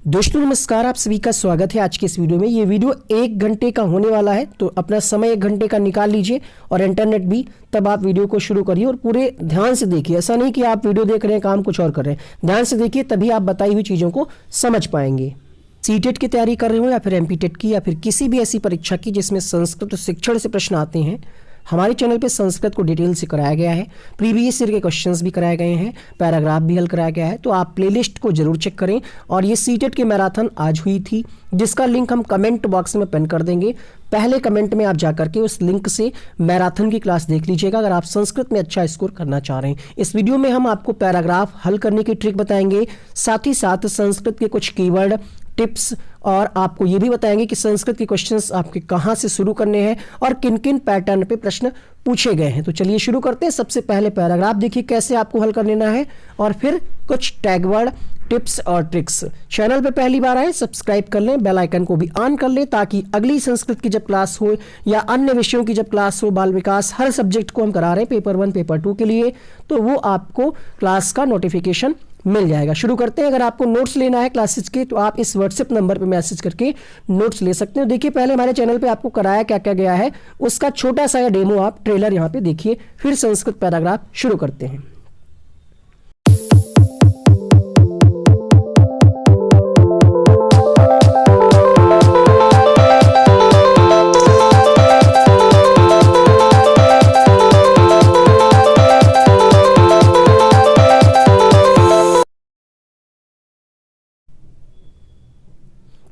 दोस्तों नमस्कार, आप सभी का स्वागत है आज के इस वीडियो में। ये वीडियो 1 घंटे का होने वाला है, तो अपना समय 1 घंटे का निकाल लीजिए और इंटरनेट भी, तब आप वीडियो को शुरू करिए और पूरे ध्यान से देखिए। ऐसा नहीं कि आप वीडियो देख रहे हैं काम कुछ और कर रहे हैं, ध्यान से देखिए, तभी आप बताई हुई चीज़ों को समझ पाएंगे। सीटेट की तैयारी कर रहे हो या फिर एमपीटेट की या फिर किसी भी ऐसी परीक्षा की जिसमें संस्कृत शिक्षण से प्रश्न आते हैं, हमारे चैनल पे संस्कृत को डिटेल से कराया गया है। प्रीवियस ईयर के क्वेश्चंस भी कराए गए हैं, पैराग्राफ भी हल कराया गया है, तो आप प्लेलिस्ट को जरूर चेक करें। और ये सीटेट की मैराथन आज हुई थी, जिसका लिंक हम कमेंट बॉक्स में पिन कर देंगे। पहले कमेंट में आप जाकर के उस लिंक से मैराथन की क्लास देख लीजिएगा अगर आप संस्कृत में अच्छा स्कोर करना चाह रहे हैं। इस वीडियो में हम आपको पैराग्राफ हल करने की ट्रिक बताएंगे, साथ ही साथ संस्कृत के कुछ कीवर्ड टिप्स, और आपको ये भी बताएंगे कि संस्कृत के क्वेश्चंस आपके कहाँ से शुरू करने हैं और किन किन पैटर्न पे प्रश्न पूछे गए हैं। तो चलिए शुरू करते हैं। सबसे पहले पैराग्राफ देखिए कैसे आपको हल कर लेना है, और फिर कुछ टैग वर्ड, टिप्स और ट्रिक्स। चैनल पे पहली बार आए सब्सक्राइब कर लें, बेल आइकन को भी ऑन कर लें, ताकि अगली संस्कृत की जब क्लास हो या अन्य विषयों की जब क्लास हो, बाल विकास हर सब्जेक्ट को हम करा रहे हैं पेपर 1 पेपर 2 के लिए, तो वो आपको क्लास का नोटिफिकेशन मिल जाएगा। शुरू करते हैं। अगर आपको नोट्स लेना है क्लासेस के, तो आप इस व्हाट्सएप नंबर पे मैसेज करके नोट्स ले सकते हो। देखिए पहले हमारे चैनल पे आपको कराया क्या क्या गया है, उसका छोटा सा डेमो आप ट्रेलर यहाँ पे देखिए, फिर संस्कृत पैराग्राफ शुरू करते हैं।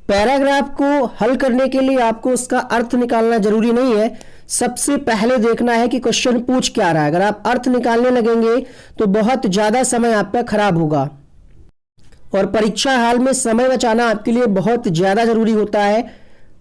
पैराग्राफ को हल करने के लिए आपको उसका अर्थ निकालना जरूरी नहीं है। सबसे पहले देखना है कि क्वेश्चन पूछ क्या रहा है। अगर आप अर्थ निकालने लगेंगे तो बहुत ज्यादा समय आपका खराब होगा, और परीक्षा हाल में समय बचाना आपके लिए बहुत ज्यादा जरूरी होता है।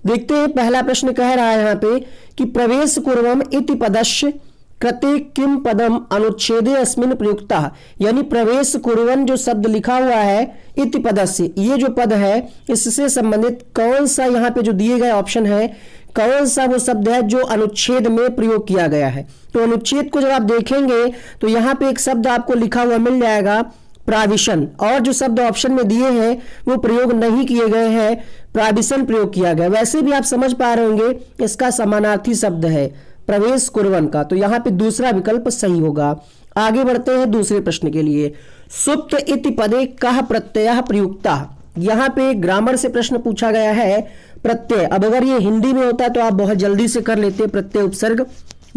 देखते हैं पहला प्रश्न कह रहा है यहाँ पे कि प्रवेश पूर्वम इति पदस्य कृते किम पदम अनुच्छेदे अस्मिन् प्रयुक्तः, यानी प्रवेश कुर्वन् जो शब्द लिखा हुआ है इति पदस्य, ये जो पद है इससे संबंधित कौन सा यहाँ पे जो दिए गए ऑप्शन है, कौन सा वो शब्द है जो अनुच्छेद में प्रयोग किया गया है। तो अनुच्छेद को जब आप देखेंगे तो यहाँ पे एक शब्द आपको लिखा हुआ मिल जाएगा प्राविशन, और जो शब्द ऑप्शन में दिए हैं वो प्रयोग नहीं किए गए हैं, प्राविशन प्रयोग किया गया। वैसे भी आप समझ पा रहे होंगे इसका समानार्थी शब्द है प्रवेश कुर्वन् का, तो यहाँ पे दूसरा विकल्प सही होगा। आगे बढ़ते हैं दूसरे प्रश्न के लिए। सुप्त इति पदे कः प्रत्ययः प्रयुक्तः, यहाँ पे ग्रामर से प्रश्न पूछा गया है प्रत्यय। अब अगर ये हिंदी में होता तो आप बहुत जल्दी से कर लेते प्रत्यय उपसर्ग,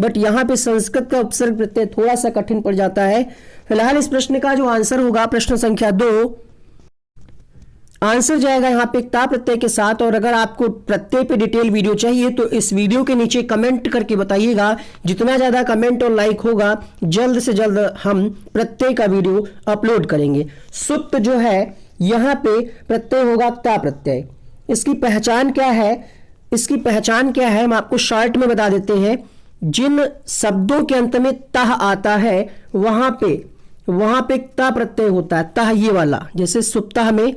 बट यहाँ पे संस्कृत का उपसर्ग प्रत्यय थोड़ा सा कठिन पड़ जाता है। फिलहाल इस प्रश्न का जो आंसर होगा प्रश्न संख्या 2, आंसर जाएगा यहाँ पे ता प्रत्यय के साथ। और अगर आपको प्रत्यय पे डिटेल वीडियो चाहिए तो इस वीडियो के नीचे कमेंट करके बताइएगा। जितना ज्यादा कमेंट और लाइक होगा जल्द से जल्द हम प्रत्यय का वीडियो अपलोड करेंगे। सुप्त जो है यहाँ पे प्रत्यय होगा ता प्रत्यय। इसकी पहचान क्या है, इसकी पहचान क्या है हम आपको शॉर्ट में बता देते हैं। जिन शब्दों के अंत में तह आता है वहां पे ता प्रत्यय होता है, तह ये वाला, जैसे सुप्तः में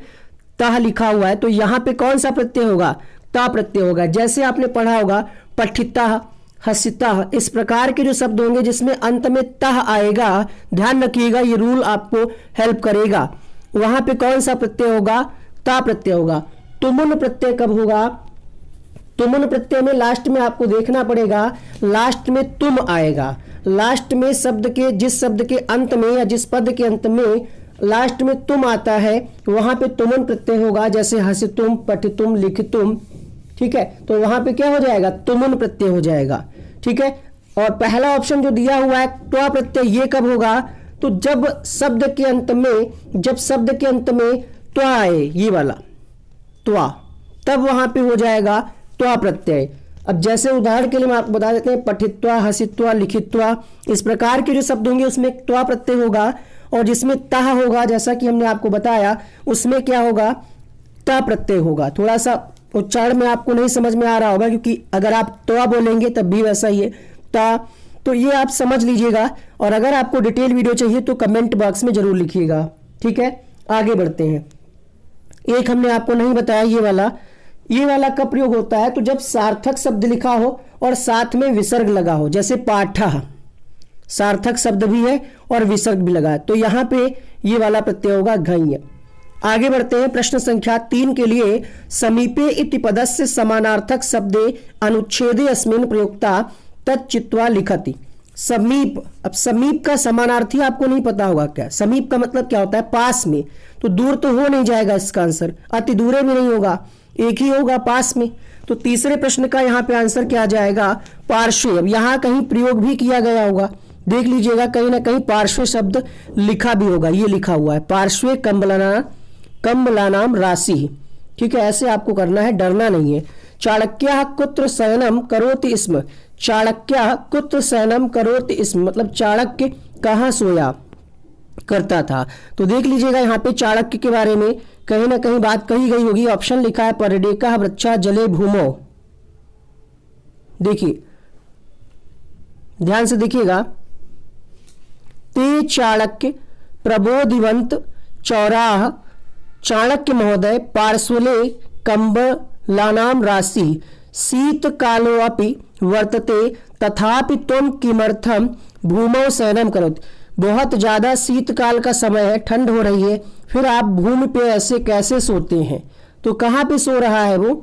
तह लिखा हुआ है तो यहाँ पे कौन सा प्रत्यय होगा, ता प्रत्यय होगा। जैसे आपने पढ़ा होगा पठितः, हसितः, इस प्रकार के जो शब्द होंगे जिसमें अंत में तह आएगा, ध्यान रखिएगा ये रूल आपको हेल्प करेगा। वहां पे कौन सा प्रत्यय होगा, ता प्रत्यय होगा। तुमुन प्रत्यय कब होगा, तुमुन प्रत्यय में लास्ट में आपको देखना पड़ेगा, लास्ट में तुम आएगा। लास्ट में शब्द के, जिस शब्द के अंत में या जिस पद के अंत में लास्ट में तुम आता है वहां पे तुमुन प्रत्यय होगा। जैसे हसितुम, पठितुम, लिखितुम, ठीक है, तो वहां पे क्या हो जाएगा, तुमुन प्रत्यय हो जाएगा। ठीक है, और पहला ऑप्शन जो दिया हुआ है त्वा प्रत्यय, ये कब होगा, तो जब शब्द के अंत में त्वा आए, ये वाला त्वा, तब वहां पे हो जाएगा त्वा प्रत्यय। अब जैसे उदाहरण के लिए मैं आपको बता देते हैं पठित्वा, हसित्वा, लिखित्वा, इस प्रकार के जो शब्द होंगे उसमें त्वा प्रत्यय होगा, और जिसमें तह होगा जैसा कि हमने आपको बताया उसमें क्या होगा, ता प्रत्यय होगा। थोड़ा सा उच्चारण में आपको नहीं समझ में आ रहा होगा क्योंकि अगर आप त्वा बोलेंगे तब भी वैसा ही है ता, तो ये आप समझ लीजिएगा। और अगर आपको डिटेल वीडियो चाहिए तो कमेंट बॉक्स में जरूर लिखिएगा। ठीक है, आगे बढ़ते हैं। एक हमने आपको नहीं बताया ये वाला कब प्रयोग होता है, तो जब सार्थक शब्द लिखा हो और साथ में विसर्ग लगा हो। जैसे पाठः, सार्थक शब्द भी है और विसर्ग भी लगा है, तो यहाँ पे ये वाला प्रत्यय होगा घञ्। आगे बढ़ते हैं प्रश्न संख्या 3 के लिए। समीपे इति पदस्य समानार्थक शब्दे अनुच्छेदे अस्मिन् प्रयुक्ता तच्चित्वा लिखति। समीप, अब समीप का समानार्थी आपको नहीं पता होगा क्या? समीप का मतलब क्या होता है? पास में। तो दूर तो हो नहीं जाएगा इसका आंसर, अति दूरे भी नहीं होगा, एक ही होगा पास में। तो तीसरे प्रश्न का यहाँ पे आंसर क्या आ जाएगा? पार्श्व। अब यहाँ कहीं प्रयोग भी किया गया होगा, देख लीजिएगा, कहीं ना कहीं पार्श्व शब्द लिखा भी होगा, ये लिखा हुआ है पार्श्वे कम्बलानाम राशि। ठीक है, ऐसे आपको करना है, डरना नहीं है। चाणक्य कुत्र शयनम करोति स्म। चाणक्य कुत्र शयनम करोति स्म मतलब चाणक्य कहाँ सोया करता था। तो देख लीजिएगा यहाँ पे चाणक्य के बारे में कहीं ना कहीं बात कही गई होगी। ऑप्शन लिखा है परिडेका वृक्षा जले भूमो। देखिए ध्यान से देखिएगा, ते चाणक्य प्रबोधिवंत चौराह चाणक्य महोदय पार्श्वले कंबलानाम राशि शीतकालोऽपि वर्तते तथापि तुम किमर्थम भूमौ शयनम करोति। बहुत ज्यादा शीतकाल का समय है, ठंड हो रही है, फिर आप भूमि पे ऐसे कैसे सोते हैं? तो कहाँ पे सो रहा है वो?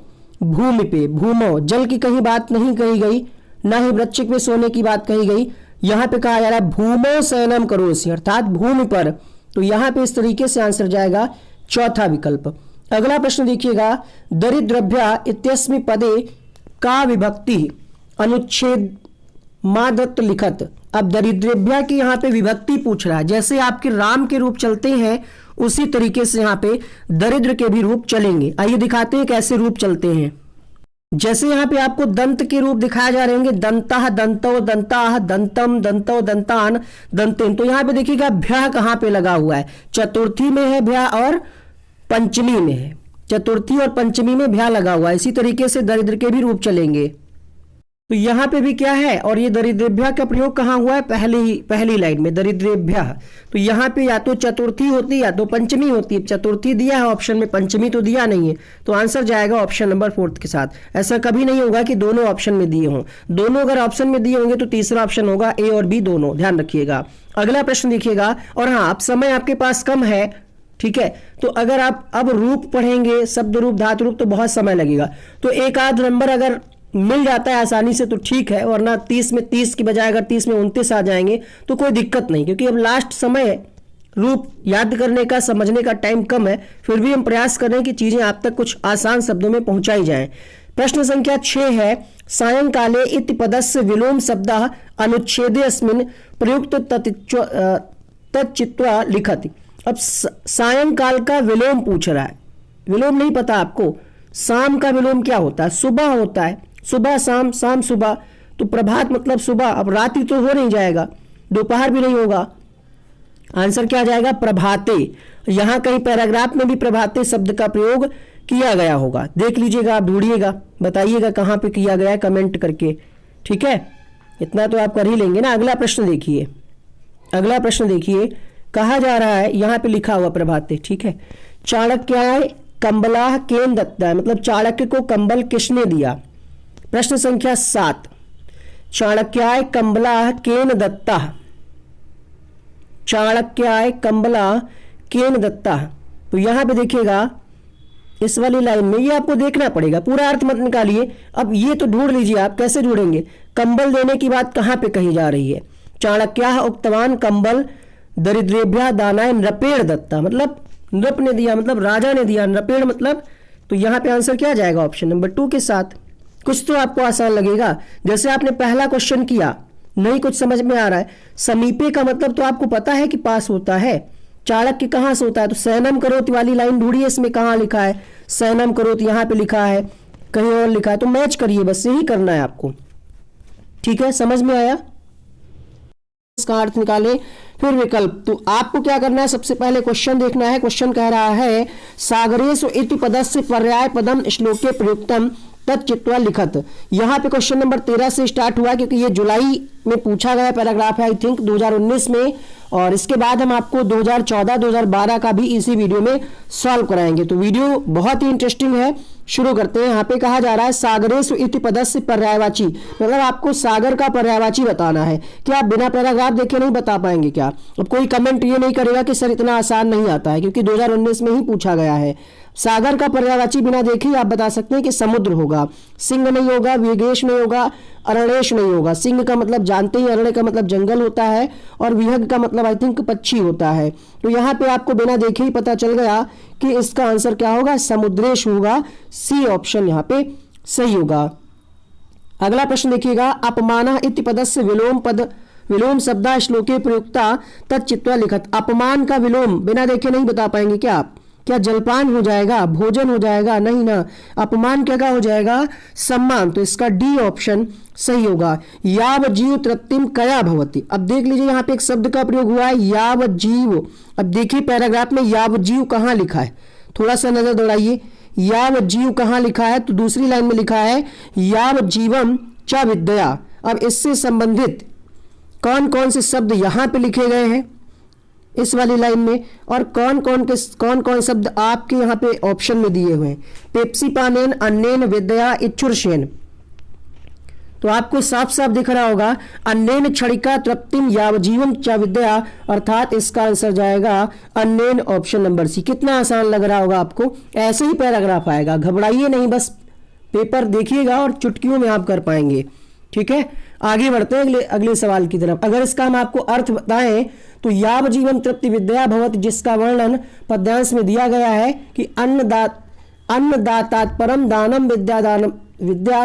भूमि पे। भूमौ, जल की कहीं बात नहीं कही गई, ना ही वृक्ष पे सोने की बात कही गई। यहाँ पे कहा जा रहा है भूमौ शयनम करोसि अर्थात भूमि पर। तो यहाँ पे इस तरीके से आंसर जाएगा चौथा विकल्प। अगला प्रश्न देखिएगा, दरिद्रभ्य इत्यस्मि पदे का विभक्ति अनुच्छेद मादत्त लिखत। अब दरिद्रभ्य की यहाँ पे विभक्ति पूछ रहा है। जैसे आपके राम के रूप चलते हैं उसी तरीके से यहाँ पे दरिद्र के भी रूप चलेंगे। आइए दिखाते हैं कैसे रूप चलते हैं। जैसे यहाँ पे आपको दंत के रूप दिखाए जा रहे होंगे, दंतः दंतो दंताः दंतम दंतो दंतान दंतेन। तो यहाँ पे देखिएगा भ्या कहाँ पे लगा हुआ है? चतुर्थी में है भ्या और पंचमी में है। चतुर्थी और पंचमी में भ्या लगा हुआ है। इसी तरीके से दरिद्र के भी रूप चलेंगे। तो यहाँ पे भी क्या है? और ये दरिद्रेभ्य का प्रयोग कहाँ हुआ है? पहली लाइन में दरिद्रेभ्य। तो यहाँ पे या तो चतुर्थी होती या तो पंचमी होती है। चतुर्थी दिया है ऑप्शन में, पंचमी तो दिया नहीं है, तो आंसर जाएगा ऑप्शन नंबर 4 के साथ। ऐसा कभी नहीं होगा कि दोनों ऑप्शन में दिए हों। दोनों अगर ऑप्शन में दिए होंगे तो तीसरा ऑप्शन होगा ए और बी दोनों, ध्यान रखिएगा। अगला प्रश्न देखिएगा, और हाँ अब समय आपके पास कम है, ठीक है, तो अगर आप अब रूप पढ़ेंगे, शब्द रूप धातु रूप, तो बहुत समय लगेगा। तो एक आध नंबर अगर मिल जाता है आसानी से तो ठीक है, वरना 30 में 30 की बजाय अगर 30 में 29 आ जाएंगे तो कोई दिक्कत नहीं, क्योंकि अब लास्ट समय है, रूप याद करने का, समझने का टाइम कम है। फिर भी हम प्रयास करें कि चीजें आप तक कुछ आसान शब्दों में पहुंचाई जाएं। प्रश्न संख्या 6 है, सायंकाले इति पदस्य विलोम शब्दः अनुच्छेदे अस्मिन् प्रयुक्त तच्चित्वा लिखति। अब सायंकाल का विलोम पूछ रहा है। विलोम नहीं पता आपको? शाम का विलोम क्या होता है? सुबह होता है, सुबह शाम, शाम सुबह। तो प्रभात मतलब सुबह। अब रात्रि तो हो नहीं जाएगा, दोपहर भी नहीं होगा। आंसर क्या जाएगा? प्रभाते। यहां कहीं पैराग्राफ में भी प्रभाते शब्द का प्रयोग किया गया होगा, देख लीजिएगा, आप ढूंढिएगा, बताइएगा कहां पे किया गया है कमेंट करके। ठीक है, इतना तो आप कर ही लेंगे ना। अगला प्रश्न देखिए, अगला प्रश्न देखिए, कहा जा रहा है, यहां पे लिखा हुआ प्रभाते, ठीक है। चाणक्याय कंबलाह केन दत्ता, मतलब चाणक्य को कंबल किसने दिया? प्रश्न संख्या 7, चाणक्याय कंबलाह केन दत्ता, चाणक्याय कंबला केन दत्ता। तो यहां पे देखिएगा इस वाली लाइन में, ये आपको देखना पड़ेगा, पूरा अर्थ मत निकालिए। अब ये तो ढूंढ लीजिए आप, कैसे ढूंढेंगे? कंबल देने की बात कहां पे कही जा रही है? चाणक्याः उक्तवान कंबल दरिद्रेभ्यः दानाय नृपेण दत्ता, मतलब नृप ने दिया, मतलब राजा ने दिया। नृपेण मतलब, तो यहाँ पे आंसर क्या जाएगा? ऑप्शन नंबर 2 के साथ। कुछ तो आपको आसान लगेगा। जैसे आपने पहला क्वेश्चन किया, नहीं कुछ समझ में आ रहा है, समीपे का मतलब तो आपको पता है कि पास होता है। चाणक्य कहाँ से होता है? तो शयनम करोति वाली लाइन ढूंढिए, इसमें कहाँ लिखा है शयनम करोति? यहाँ पे लिखा है, कहीं और लिखा है, तो मैच करिए, बस यही करना है आपको। ठीक है, समझ में आया? इसका अर्थ निकाले, फिर विकल्प। तो आपको क्या करना है? सबसे पहले क्वेश्चन देखना है। क्वेश्चन कह रहा है सागरेषु इति पदस्य पर्याय पदम श्लोके प्रयुक्तम तच्चित्वा लिखत। यहाँ पे क्वेश्चन नंबर 13 से स्टार्ट हुआ, क्योंकि ये जुलाई में पूछा गया पैराग्राफ है, आई थिंक 2019 में, और इसके बाद हम आपको 2014 2012 का भी इसी वीडियो में सॉल्व कराएंगे। तो वीडियो बहुत ही इंटरेस्टिंग है, शुरू करते हैं। यहाँ पे कहा जा रहा है सागरेषु इति पदस्य पर्यायवाची, मतलब आपको सागर का पर्यायवाची बताना है। क्या आप बिना पैराग्राफ देखे नहीं बता पाएंगे क्या? अब कोई कमेंट ये नहीं करेगा कि सर इतना आसान नहीं आता है, क्योंकि 2019 में ही पूछा गया है। सागर का पर्यायवाची बिना देखे ही आप बता सकते हैं कि समुद्र होगा। सिंह नहीं होगा, विहगेश नहीं होगा, अरणेश नहीं होगा। सिंह का मतलब जानते ही, अरण्य का मतलब जंगल होता है, और विहग का मतलब आई थिंक पक्षी होता है। तो यहाँ पे आपको बिना देखे ही पता चल गया कि इसका आंसर क्या होगा, समुद्रेश होगा। सी ऑप्शन यहाँ पे सही होगा। अगला प्रश्न देखिएगा, अपमानः इति पदस्य विलोम शब्दा श्लोके प्रयुक्ता तच्चित्वा लिखत। अपमान का विलोम बिना देखे नहीं बता पाएंगे क्या आप? क्या जलपान हो जाएगा, भोजन हो जाएगा? नहीं ना, अपमान क्या हो जाएगा, सम्मान। तो इसका डी ऑप्शन सही होगा। याव जीव तृप्तिम कया भवति। अब देख लीजिए यहाँ पे एक शब्द का प्रयोग हुआ है, याव जीव। अब देखिए पैराग्राफ में याव जीव कहाँ लिखा है, थोड़ा सा नजर दौड़ाइए। याव जीव कहाँ लिखा है, तो दूसरी लाइन में लिखा है याव जीवम च विद्या। अब इससे संबंधित कौन कौन से शब्द यहाँ पे लिखे गए हैं इस वाली लाइन में, और कौन कौन शब्द आपके यहाँ पे ऑप्शन में दिए हुए हैं। पेप्सी पानेन अन्नेन विद्या इच्छुर्षेन, तो आपको साफ साफ दिख रहा होगा अन्नेन क्षणिका तृप्तिम यावजीवम च विद्या, अर्थात इसका आंसर जाएगा अन्नेन ऑप्शन नंबर सी। कितना आसान लग रहा होगा आपको, ऐसे ही पैराग्राफ आएगा, घबराइए नहीं, बस पेपर देखिएगा और चुटकियों में आप कर पाएंगे। ठीक है, आगे बढ़ते हैं अगले सवाल की तरफ। अगर इसका हम आपको अर्थ बताएं तो याव जीवन तृप्ति विद्या भवत, जिसका वर्णन पद्यांश में दिया गया है कि अन्नदातात परम दानम विद्या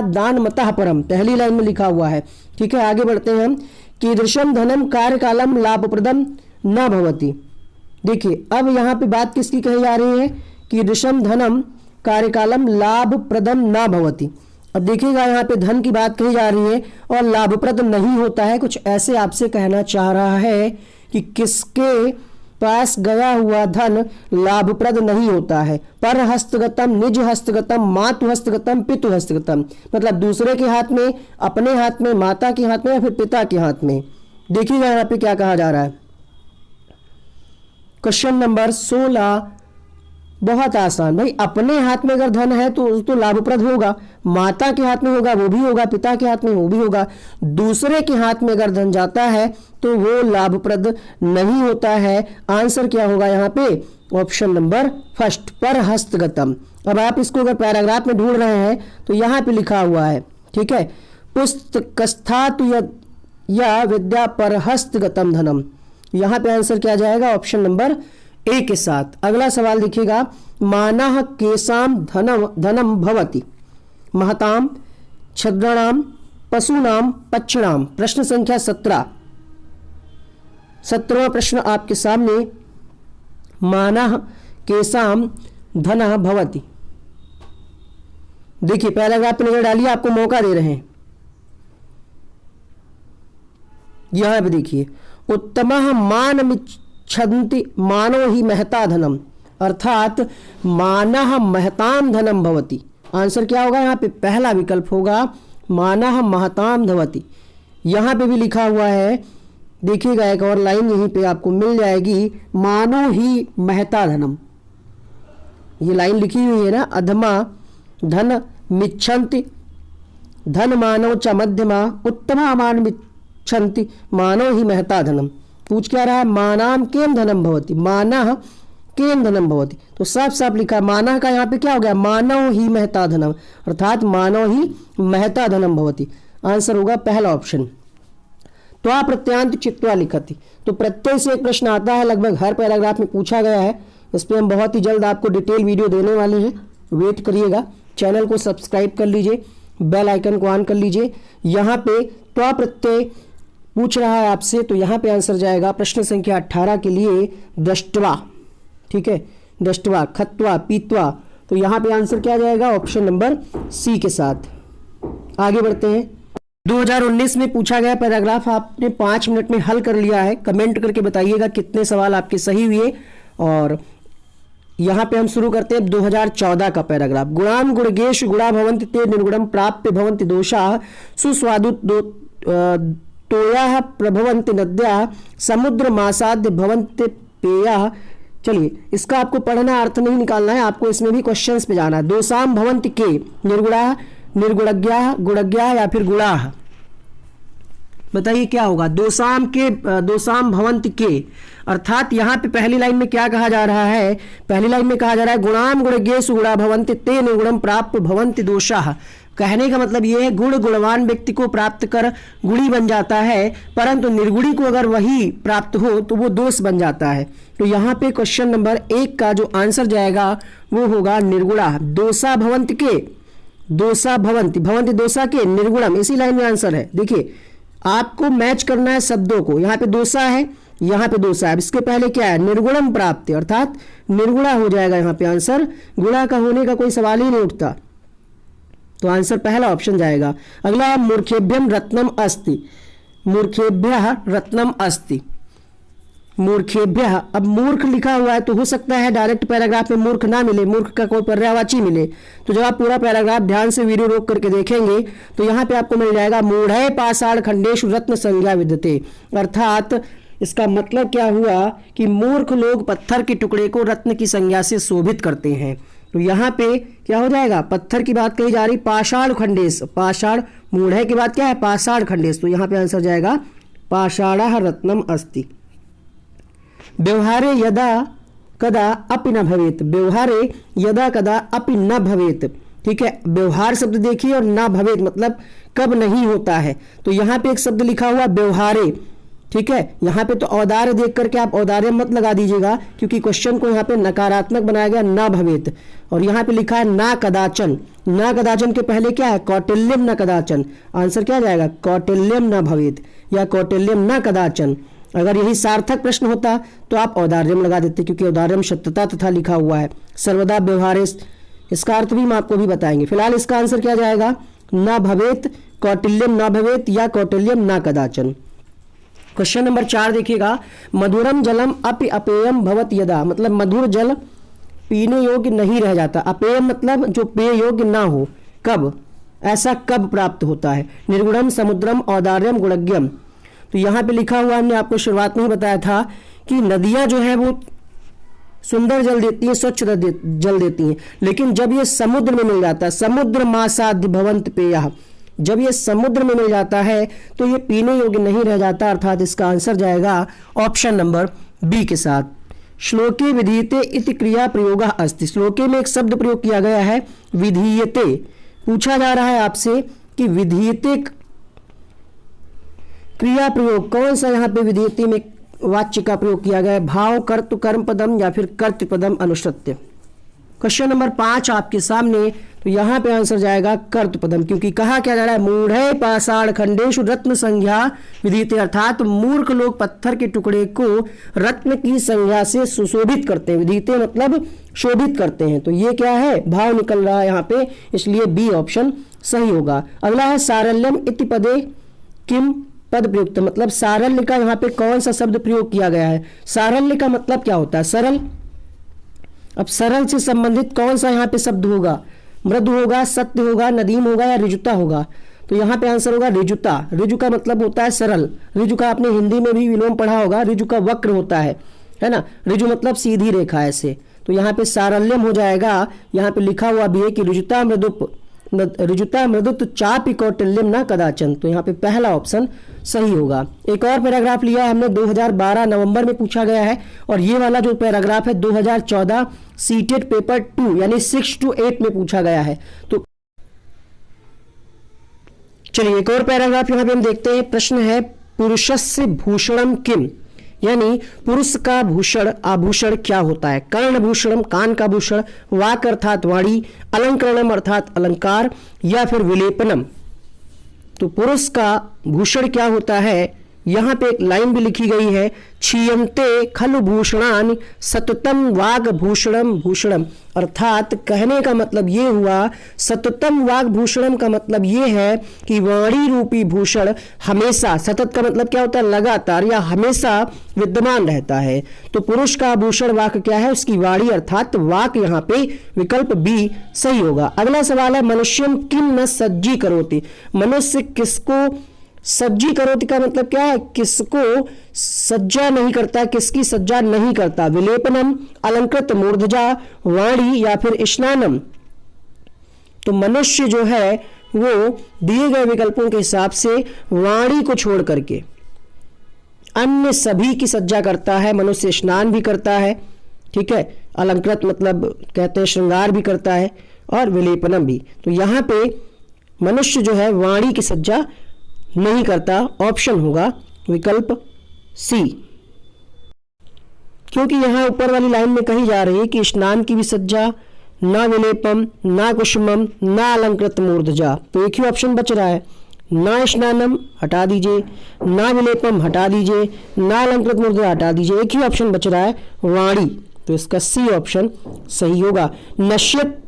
दान मतः परम, पहली लाइन में लिखा हुआ है। ठीक है, आगे बढ़ते हैं हम। कीदृशम धनम कार्यकालम लाभप्रदम न भवति। देखिए अब यहाँ पे बात किसकी कही जा रही है, कीदृशम धनम कार्यकालम लाभप्रदम न भवति। अब देखिएगा यहाँ पे धन की बात कही जा रही है और लाभप्रद नहीं होता है, कुछ ऐसे आपसे कहना चाह रहा है कि किसके पास गया हुआ धन लाभप्रद नहीं होता है। पर हस्तगतम, निज हस्तगतम, मातु हस्तगतम, पितु हस्तगतम, मतलब दूसरे के हाथ में, अपने हाथ में, माता के हाथ में या फिर पिता के हाथ में। देखिएगा यहाँ पे क्या कहा जा रहा है। क्वेश्चन नंबर 16 बहुत आसान भाई, अपने हाथ में अगर धन है तो लाभप्रद होगा, माता के हाथ में होगा वो भी होगा, पिता के हाथ में वो भी होगा। दूसरे के हाथ में अगर धन जाता है तो वो लाभप्रद नहीं होता है। आंसर क्या होगा यहाँ पे, ऑप्शन नंबर फर्स्ट, पर हस्तगतम। अब आप इसको अगर पैराग्राफ में ढूंढ रहे हैं तो यहाँ पे लिखा हुआ है, ठीक है, पुस्तकस्थातु या विद्या पर हस्तगतम धनम। यहाँ पे आंसर क्या जाएगा, ऑप्शन नंबर ए के साथ। अगला सवाल देखिएगा, मानः केसाम धनम भवति, महताम, छद्राणाम, पशूनाम, पक्षिणाम। प्रश्न संख्या 17, 17वां प्रश्न आपके सामने। मानः केसाम धनः भवति। देखिए पैराग्राफ पे नजर डालिए, आपको मौका दे रहे हैं। यहां पे देखिए, उत्तमः मानमिच्छन्ति मानो ही महता धनम, अर्थात मानः महताम धनम भवति। आंसर क्या होगा यहाँ पे, पहला विकल्प होगा मानः महताम धवति। यहाँ पे भी लिखा हुआ है, देखिएगा एक और लाइन यहीं पे आपको मिल जाएगी, मानो ही महता धनम। ये लाइन लिखी हुई है ना, अधमा धन मिच्छन्ति धन मानव च मध्यमा उत्तमा मान मिच्छन्ति मानो ही महता धनम। पूछ क्या रहा है, मानाम केम धनम भवति, मानः केम धनम भवति। तो साफ साफ लिखा, मानः का यहाँ पे क्या हो गया, मानव ही महता धनम, अर्थात मानव ही महता धनम भवति। आंसर होगा पहला ऑप्शन। तो आप प्रत्यांत चित्वा लिखति, तो प्रत्यय से एक प्रश्न आता है, लगभग हर पैराग्राफ में पूछा गया है। इस पर हम बहुत ही जल्द आपको डिटेल वीडियो देने वाले हैं, वेट करिएगा। चैनल को सब्सक्राइब कर लीजिए, बेल आइकन को ऑन कर लीजिए। यहाँ पे त्वा प्रत्यय पूछ रहा है आपसे, तो यहाँ पे आंसर जाएगा प्रश्न संख्या 18 के लिए दृष्ट्वा। ठीक है, दृष्ट्वा, खत्वा, पीत्वा। तो यहाँ पे आंसर क्या जाएगा, ऑप्शन नंबर सी के साथ। आगे बढ़ते हैं। 2019 में पूछा गया पैराग्राफ आपने 5 मिनट में हल कर लिया है। कमेंट करके बताइएगा कितने सवाल आपके सही हुए। और यहाँ पे हम शुरू करते हैं 2014 का पैराग्राफ। गुणाम गुणगेश गुणा भवन्ति ते निर्गुणम प्राप्य भवन्ति दोषा सुस्वादु तोया प्रभवन्ति नद्या समुद्र मासाद्य भवन्ति पेया चलिए, इसका आपको पढ़ना, अर्थ नहीं निकालना है, आपको इसमें भी क्वेश्चंस पे जाना है। दोसाम भवन्ति के, निर्गुणा, निर्गुणज्ञा, गुणज्ञा या फिर गुणाः, बताइए क्या होगा। दोसाम के, दोसाम भवन्ति के, अर्थात यहाँ पे पहली लाइन में क्या कहा जा रहा है, पहली लाइन में कहा जा रहा है गुणाम गुणज्ञेषु गुणा भवन्ति ते निर्गुणम प्राप्य भवन्ति दोषाः। कहने का मतलब ये है गुण गुणवान व्यक्ति को प्राप्त कर गुणी बन जाता है, परंतु निर्गुणी को अगर वही प्राप्त हो तो वो दोष बन जाता है। तो यहाँ पे क्वेश्चन नंबर 1 का जो आंसर जाएगा वो होगा निर्गुणा। दोषा भवन्ति के, दोषा भवन्ति, भवन्ति दोषा के, निर्गुणम, इसी लाइन में आंसर है। देखिए आपको मैच करना है शब्दों को, यहाँ पे दोषा है, यहाँ पे दोषा है, इसके पहले क्या है, निर्गुणम प्राप्ति, अर्थात निर्गुणा हो जाएगा यहाँ पे आंसर, गुणा का होने का कोई सवाल ही नहीं उठता, तो आंसर पहला ऑप्शन जाएगा। अगला है मूर्खेभ्यम रत्नम अस्ति, मूर्खेभ्यः रत्नम अस्ति, मूर्खेभ्यः, अब मूर्ख लिखा हुआ है तो हो सकता है डायरेक्ट पैराग्राफ में मूर्ख ना मिले, मूर्ख का कोई पर्यायवाची मिले, तो जब आप पूरा पैराग्राफ ध्यान से वीडियो रोक करके देखेंगे तो यहाँ पे आपको मिल जाएगा मूढ़े पाषाण खंडेषु रत्न संज्ञा विद्यते, अर्थात इसका मतलब क्या हुआ कि मूर्ख लोग पत्थर के टुकड़े को रत्न की संज्ञा से शोभित करते हैं। तो यहाँ पे क्या हो जाएगा, पत्थर की बात कही जा रही, पाषाण खंडेश, पाषाण, मूढ़े की बात क्या है, पाषाण खंडेश, तो यहाँ पे आंसर जाएगा पाषाणः रत्नम अस्ति। व्यवहारे यदा कदा अपि न भवेत, व्यवहारे यदा कदा अपि न भवेत, ठीक है, व्यवहार शब्द देखिए और न भवेत मतलब कब नहीं होता है, तो यहाँ पे एक शब्द लिखा हुआ व्यवहारे, ठीक है, यहाँ पे तो औदार्य देख करके आप औदार्य मत लगा दीजिएगा क्योंकि क्वेश्चन को यहाँ पे नकारात्मक बनाया गया, ना भवेत, और यहाँ पे लिखा है ना कदाचन, ना कदाचन के पहले क्या है, कौटिल्यम न कदाचन, आंसर क्या जाएगा, कौटिल्यम न भवेत या कौटिल्यम न कदाचन। अगर यही सार्थक प्रश्न होता तो आप औदार्यम लगा देते क्योंकि औदार्यम सत्यता तथा लिखा हुआ है, सर्वदा व्यवहारे, इसका अर्थ भी हम आपको भी बताएंगे। फिलहाल इसका आंसर क्या जाएगा, न भवेत, कौटिल्यम न भवेत या कौटिल्यम न कदाचन। क्वेश्चन नंबर 4 देखिएगा, मधुरम जलम अपि अपेयम भवत यदा, मतलब मधुर जल पीने योग्य नहीं रह जाता, अपेयम मतलब जो पेय योग्य ना हो, कब, ऐसा कब प्राप्त होता है, निर्गुणम समुद्रम औदार्यम गुणज्ञम। तो यहाँ पे लिखा हुआ, हमने आपको शुरुआत में ही बताया था कि नदियां जो है वो सुंदर जल देती हैं, स्वच्छ जल देती हैं, लेकिन जब ये समुद्र में मिल जाता है, समुद्र मासाद्य भवंत पेयः, जब ये समुद्र में मिल जाता है तो ये पीने योग्य नहीं रह जाता, अर्थात इसका आंसर जाएगा ऑप्शन नंबर बी के साथ। श्लोके विधीयते इति क्रिया प्रयोग अस्ति, श्लोके में एक शब्द प्रयोग किया गया है विधीयते, पूछा जा रहा है आपसे कि विधीयते क्रिया प्रयोग कौन सा यहाँ पे विधीयते में वाच्य का प्रयोग किया गया है, भाव, कर्तृ, कर्म पदम या फिर कर्तृ पदम अनुसृत्य। क्वेश्चन नंबर 5 आपके सामने, तो यहाँ पे आंसर जाएगा कर्तृ पदम, क्योंकि कहा क्या जा रहा है, मूढ़े पाषाण खंडेषु रत्न संज्ञा विधीयते, अर्थात मूर्ख लोग पत्थर के टुकड़े को रत्न की संज्ञा से सुशोभित करते हैं, विधीयते मतलब शोभित करते हैं, तो ये क्या है, भाव निकल रहा है यहाँ पे, इसलिए बी ऑप्शन सही होगा। अगला है सारल्यम इति पदे किम पद प्रयुक्त, मतलब सारल्य का यहाँ पे कौन सा शब्द प्रयोग किया गया है, सारल्य का मतलब क्या होता है, सरल, अब सरल से संबंधित कौन सा यहाँ पे शब्द होगा, मृदु होगा, सत्य होगा, नदीम होगा या रिजुता होगा, तो यहाँ पे आंसर होगा रिजुता। रिजु का मतलब होता है सरल, रिजु का आपने हिंदी में भी विलोम पढ़ा होगा, रिजु का वक्र होता है ना, रिजु मतलब सीधी रेखा ऐसे, तो यहाँ पे सारल्यम हो जाएगा, यहाँ पे लिखा हुआ भी है कि रिजुता मृदुत चापि कौटिल्यम न कदाचन, तो यहाँ पे पहला ऑप्शन सही होगा। एक और पैराग्राफ लिया है हमने, 2012 नवंबर में पूछा गया है, और ये वाला जो पैराग्राफ है 2014 सीटेट पेपर 2 यानी 6 to 8 में पूछा गया है। तो चलिए एक और पैराग्राफ यहाँ पे हम देखते हैं, प्रश्न है पुरुषस्य भूषणम किम, यानी पुरुष का भूषण आभूषण क्या होता है, कर्णभूषणम कान का भूषण, वाक अर्थात वाणी, अलंकरणम अर्थात अलंकार या फिर विलेपनम। तो पुरुष का भूषण क्या होता है, यहाँ पे एक लाइन भी लिखी गई है, क्षीयन्ते खलु भूषणानि सततम वाग भूषणम भूषणम, अर्थात कहने का मतलब ये हुआ, सततम वाग भूषणम का मतलब ये है कि वाणी रूपी भूषण हमेशा, सतत का मतलब क्या होता है, लगातार या हमेशा विद्यमान रहता है। तो पुरुष का आभूषण वाक क्या है, उसकी वाणी अर्थात वाक, यहाँ पे विकल्प बी सही होगा। अगला सवाल है मनुष्यम किम न सज्जी करोति, मनुष्य किसको सज्जी करोति का मतलब क्या है, किसको सज्जा नहीं करता, किसकी सज्जा नहीं करता। विलेपनम, अलंकृत मूर्धजा, वाणी या फिर स्नानम। तो मनुष्य जो है वो दिए गए विकल्पों के हिसाब से वाणी को छोड़ करके अन्य सभी की सज्जा करता है। मनुष्य स्नान भी करता है, ठीक है, अलंकृत मतलब कहते हैं श्रृंगार भी करता है, और विलेपनम भी। तो यहाँ पे मनुष्य जो है वाणी की सज्जा नहीं करता। ऑप्शन होगा विकल्प सी, क्योंकि यहाँ ऊपर वाली लाइन में कही जा रही है कि स्नान की भी सज्जा, ना विलेपम, ना कुसुमम, ना अलंकृत मूर्धजा। तो एक ही ऑप्शन बच रहा है, ना स्नानम हटा दीजिए, ना विलेपम हटा दीजिए, ना अलंकृत मूर्धजा हटा दीजिए, एक ही ऑप्शन बच रहा है वाणी। तो इसका सी ऑप्शन सही होगा। नश्यत,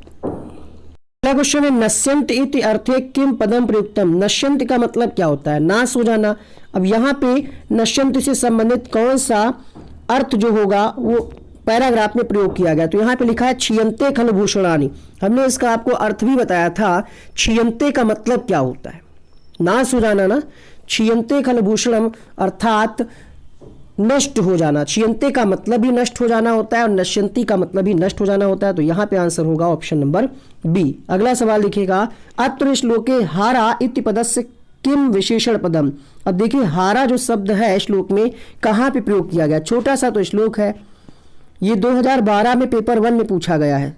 अगला क्वेश्चन है नश्यंत इति अर्थे किम पदम प्रयुक्तम। नश्यंत का मतलब क्या होता है, नाश हो जाना। अब यहाँ पे नश्यंत से संबंधित कौन सा अर्थ जो होगा वो पैराग्राफ में प्रयोग किया गया। तो यहाँ पे लिखा है क्षीयन्ते खलभूषणानि। हमने इसका आपको अर्थ भी बताया था। क्षीयन्ते का मतलब क्या होता है, नाश हो जाना ना। क्षीयन्ते खलभूषणम अर्थात नष्ट हो जाना। क्षीयन्ते का मतलब भी नष्ट हो जाना होता है और नश्यन्ति का मतलब भी नष्ट हो जाना होता है। तो यहाँ पे आंसर होगा ऑप्शन नंबर बी। अगला सवाल लिखिएगा, अत्र श्लोके हारा इति पदस्य किम विशेषण पदम। अब देखिए हारा जो शब्द है श्लोक में कहाँ पे प्रयोग किया गया। छोटा सा तो श्लोक है, ये 2012 में पेपर 1 में पूछा गया है।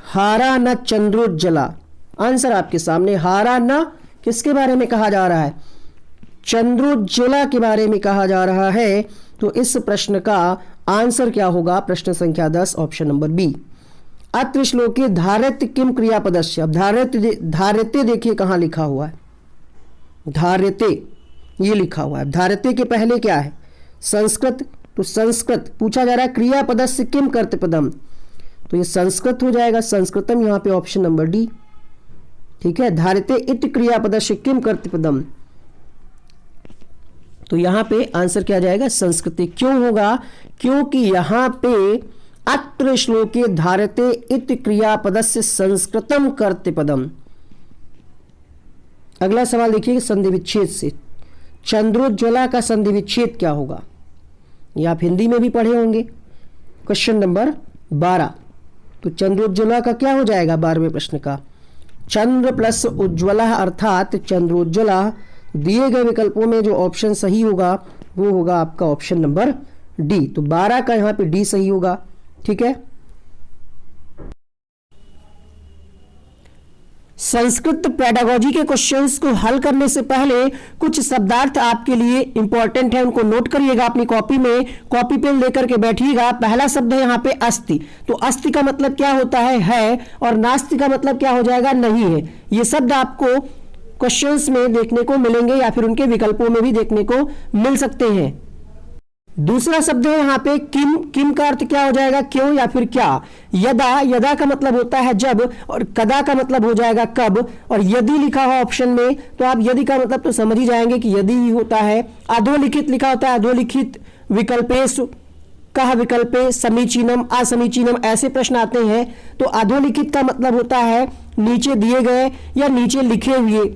हारा न चंद्रोज्जला, आंसर आपके सामने। हारा न किसके बारे में कहा जा रहा है, चंद्रोज्जला के बारे में कहा जा रहा है। तो इस प्रश्न का आंसर क्या होगा, प्रश्न संख्या 10 ऑप्शन नंबर बी। अत्र श्लोके धारित किम क्रियापदस्य। अब धारिते देखिए कहाँ लिखा हुआ है, धारिते ये लिखा हुआ है। धारिते के पहले क्या है, संस्कृत। तो संस्कृत पूछा जा रहा है क्रियापदस्य किम कर्तृपदम, तो ये संस्कृत हो जाएगा, संस्कृतम यहाँ पे ऑप्शन नंबर डी, ठीक है। धारिते इति क्रियापदस्य किम कर्तृपदम, तो यहां पे आंसर क्या जाएगा, संस्कृति। क्यों होगा, क्योंकि यहां पे अत्र श्लोके धारते इति क्रियापदस्य संस्कृतम कर्तृपदम। अगला सवाल देखिए संधि विच्छेद से, चंद्रोज्ज्वला का संधि विच्छेद क्या होगा, ये आप हिंदी में भी पढ़े होंगे। Question number 12। तो चंद्रोज्ज्वला का क्या हो जाएगा 12वें प्रश्न का, चंद्र प्लस उज्ज्वला अर्थात चंद्रोज्ज्वला। दिए गए विकल्पों में जो ऑप्शन सही होगा वो होगा आपका ऑप्शन नंबर डी। तो 12 का यहां पे डी सही होगा, ठीक है। संस्कृत पेडागोजी के क्वेश्चंस को हल करने से पहले कुछ शब्दार्थ आपके लिए इंपॉर्टेंट है, उनको नोट करिएगा अपनी कॉपी में, कॉपी पेन लेकर के बैठिएगा। पहला शब्द है यहाँ पे अस्थि। तो अस्थि का मतलब क्या होता है, और नास्ति का मतलब क्या हो जाएगा, नहीं है। ये शब्द आपको क्वेश्चंस में देखने को मिलेंगे या फिर उनके विकल्पों में भी देखने को मिल सकते हैं। दूसरा शब्द है यहाँ पे किम। किम का अर्थ क्या हो जाएगा, क्यों या फिर क्या। यदा, यदा का मतलब होता है जब, और कदा का मतलब हो जाएगा कब। और यदि लिखा हो ऑप्शन में तो आप यदि का मतलब तो समझ ही जाएंगे कि यदि ही होता है। अधोलिखित लिखा होता है, अधोलिखित विकल्पेषु कह विकल्पे समीचीनम असमीचीनम, ऐसे प्रश्न आते हैं। तो अधोलिखित का मतलब होता है नीचे दिए गए या नीचे लिखे हुए।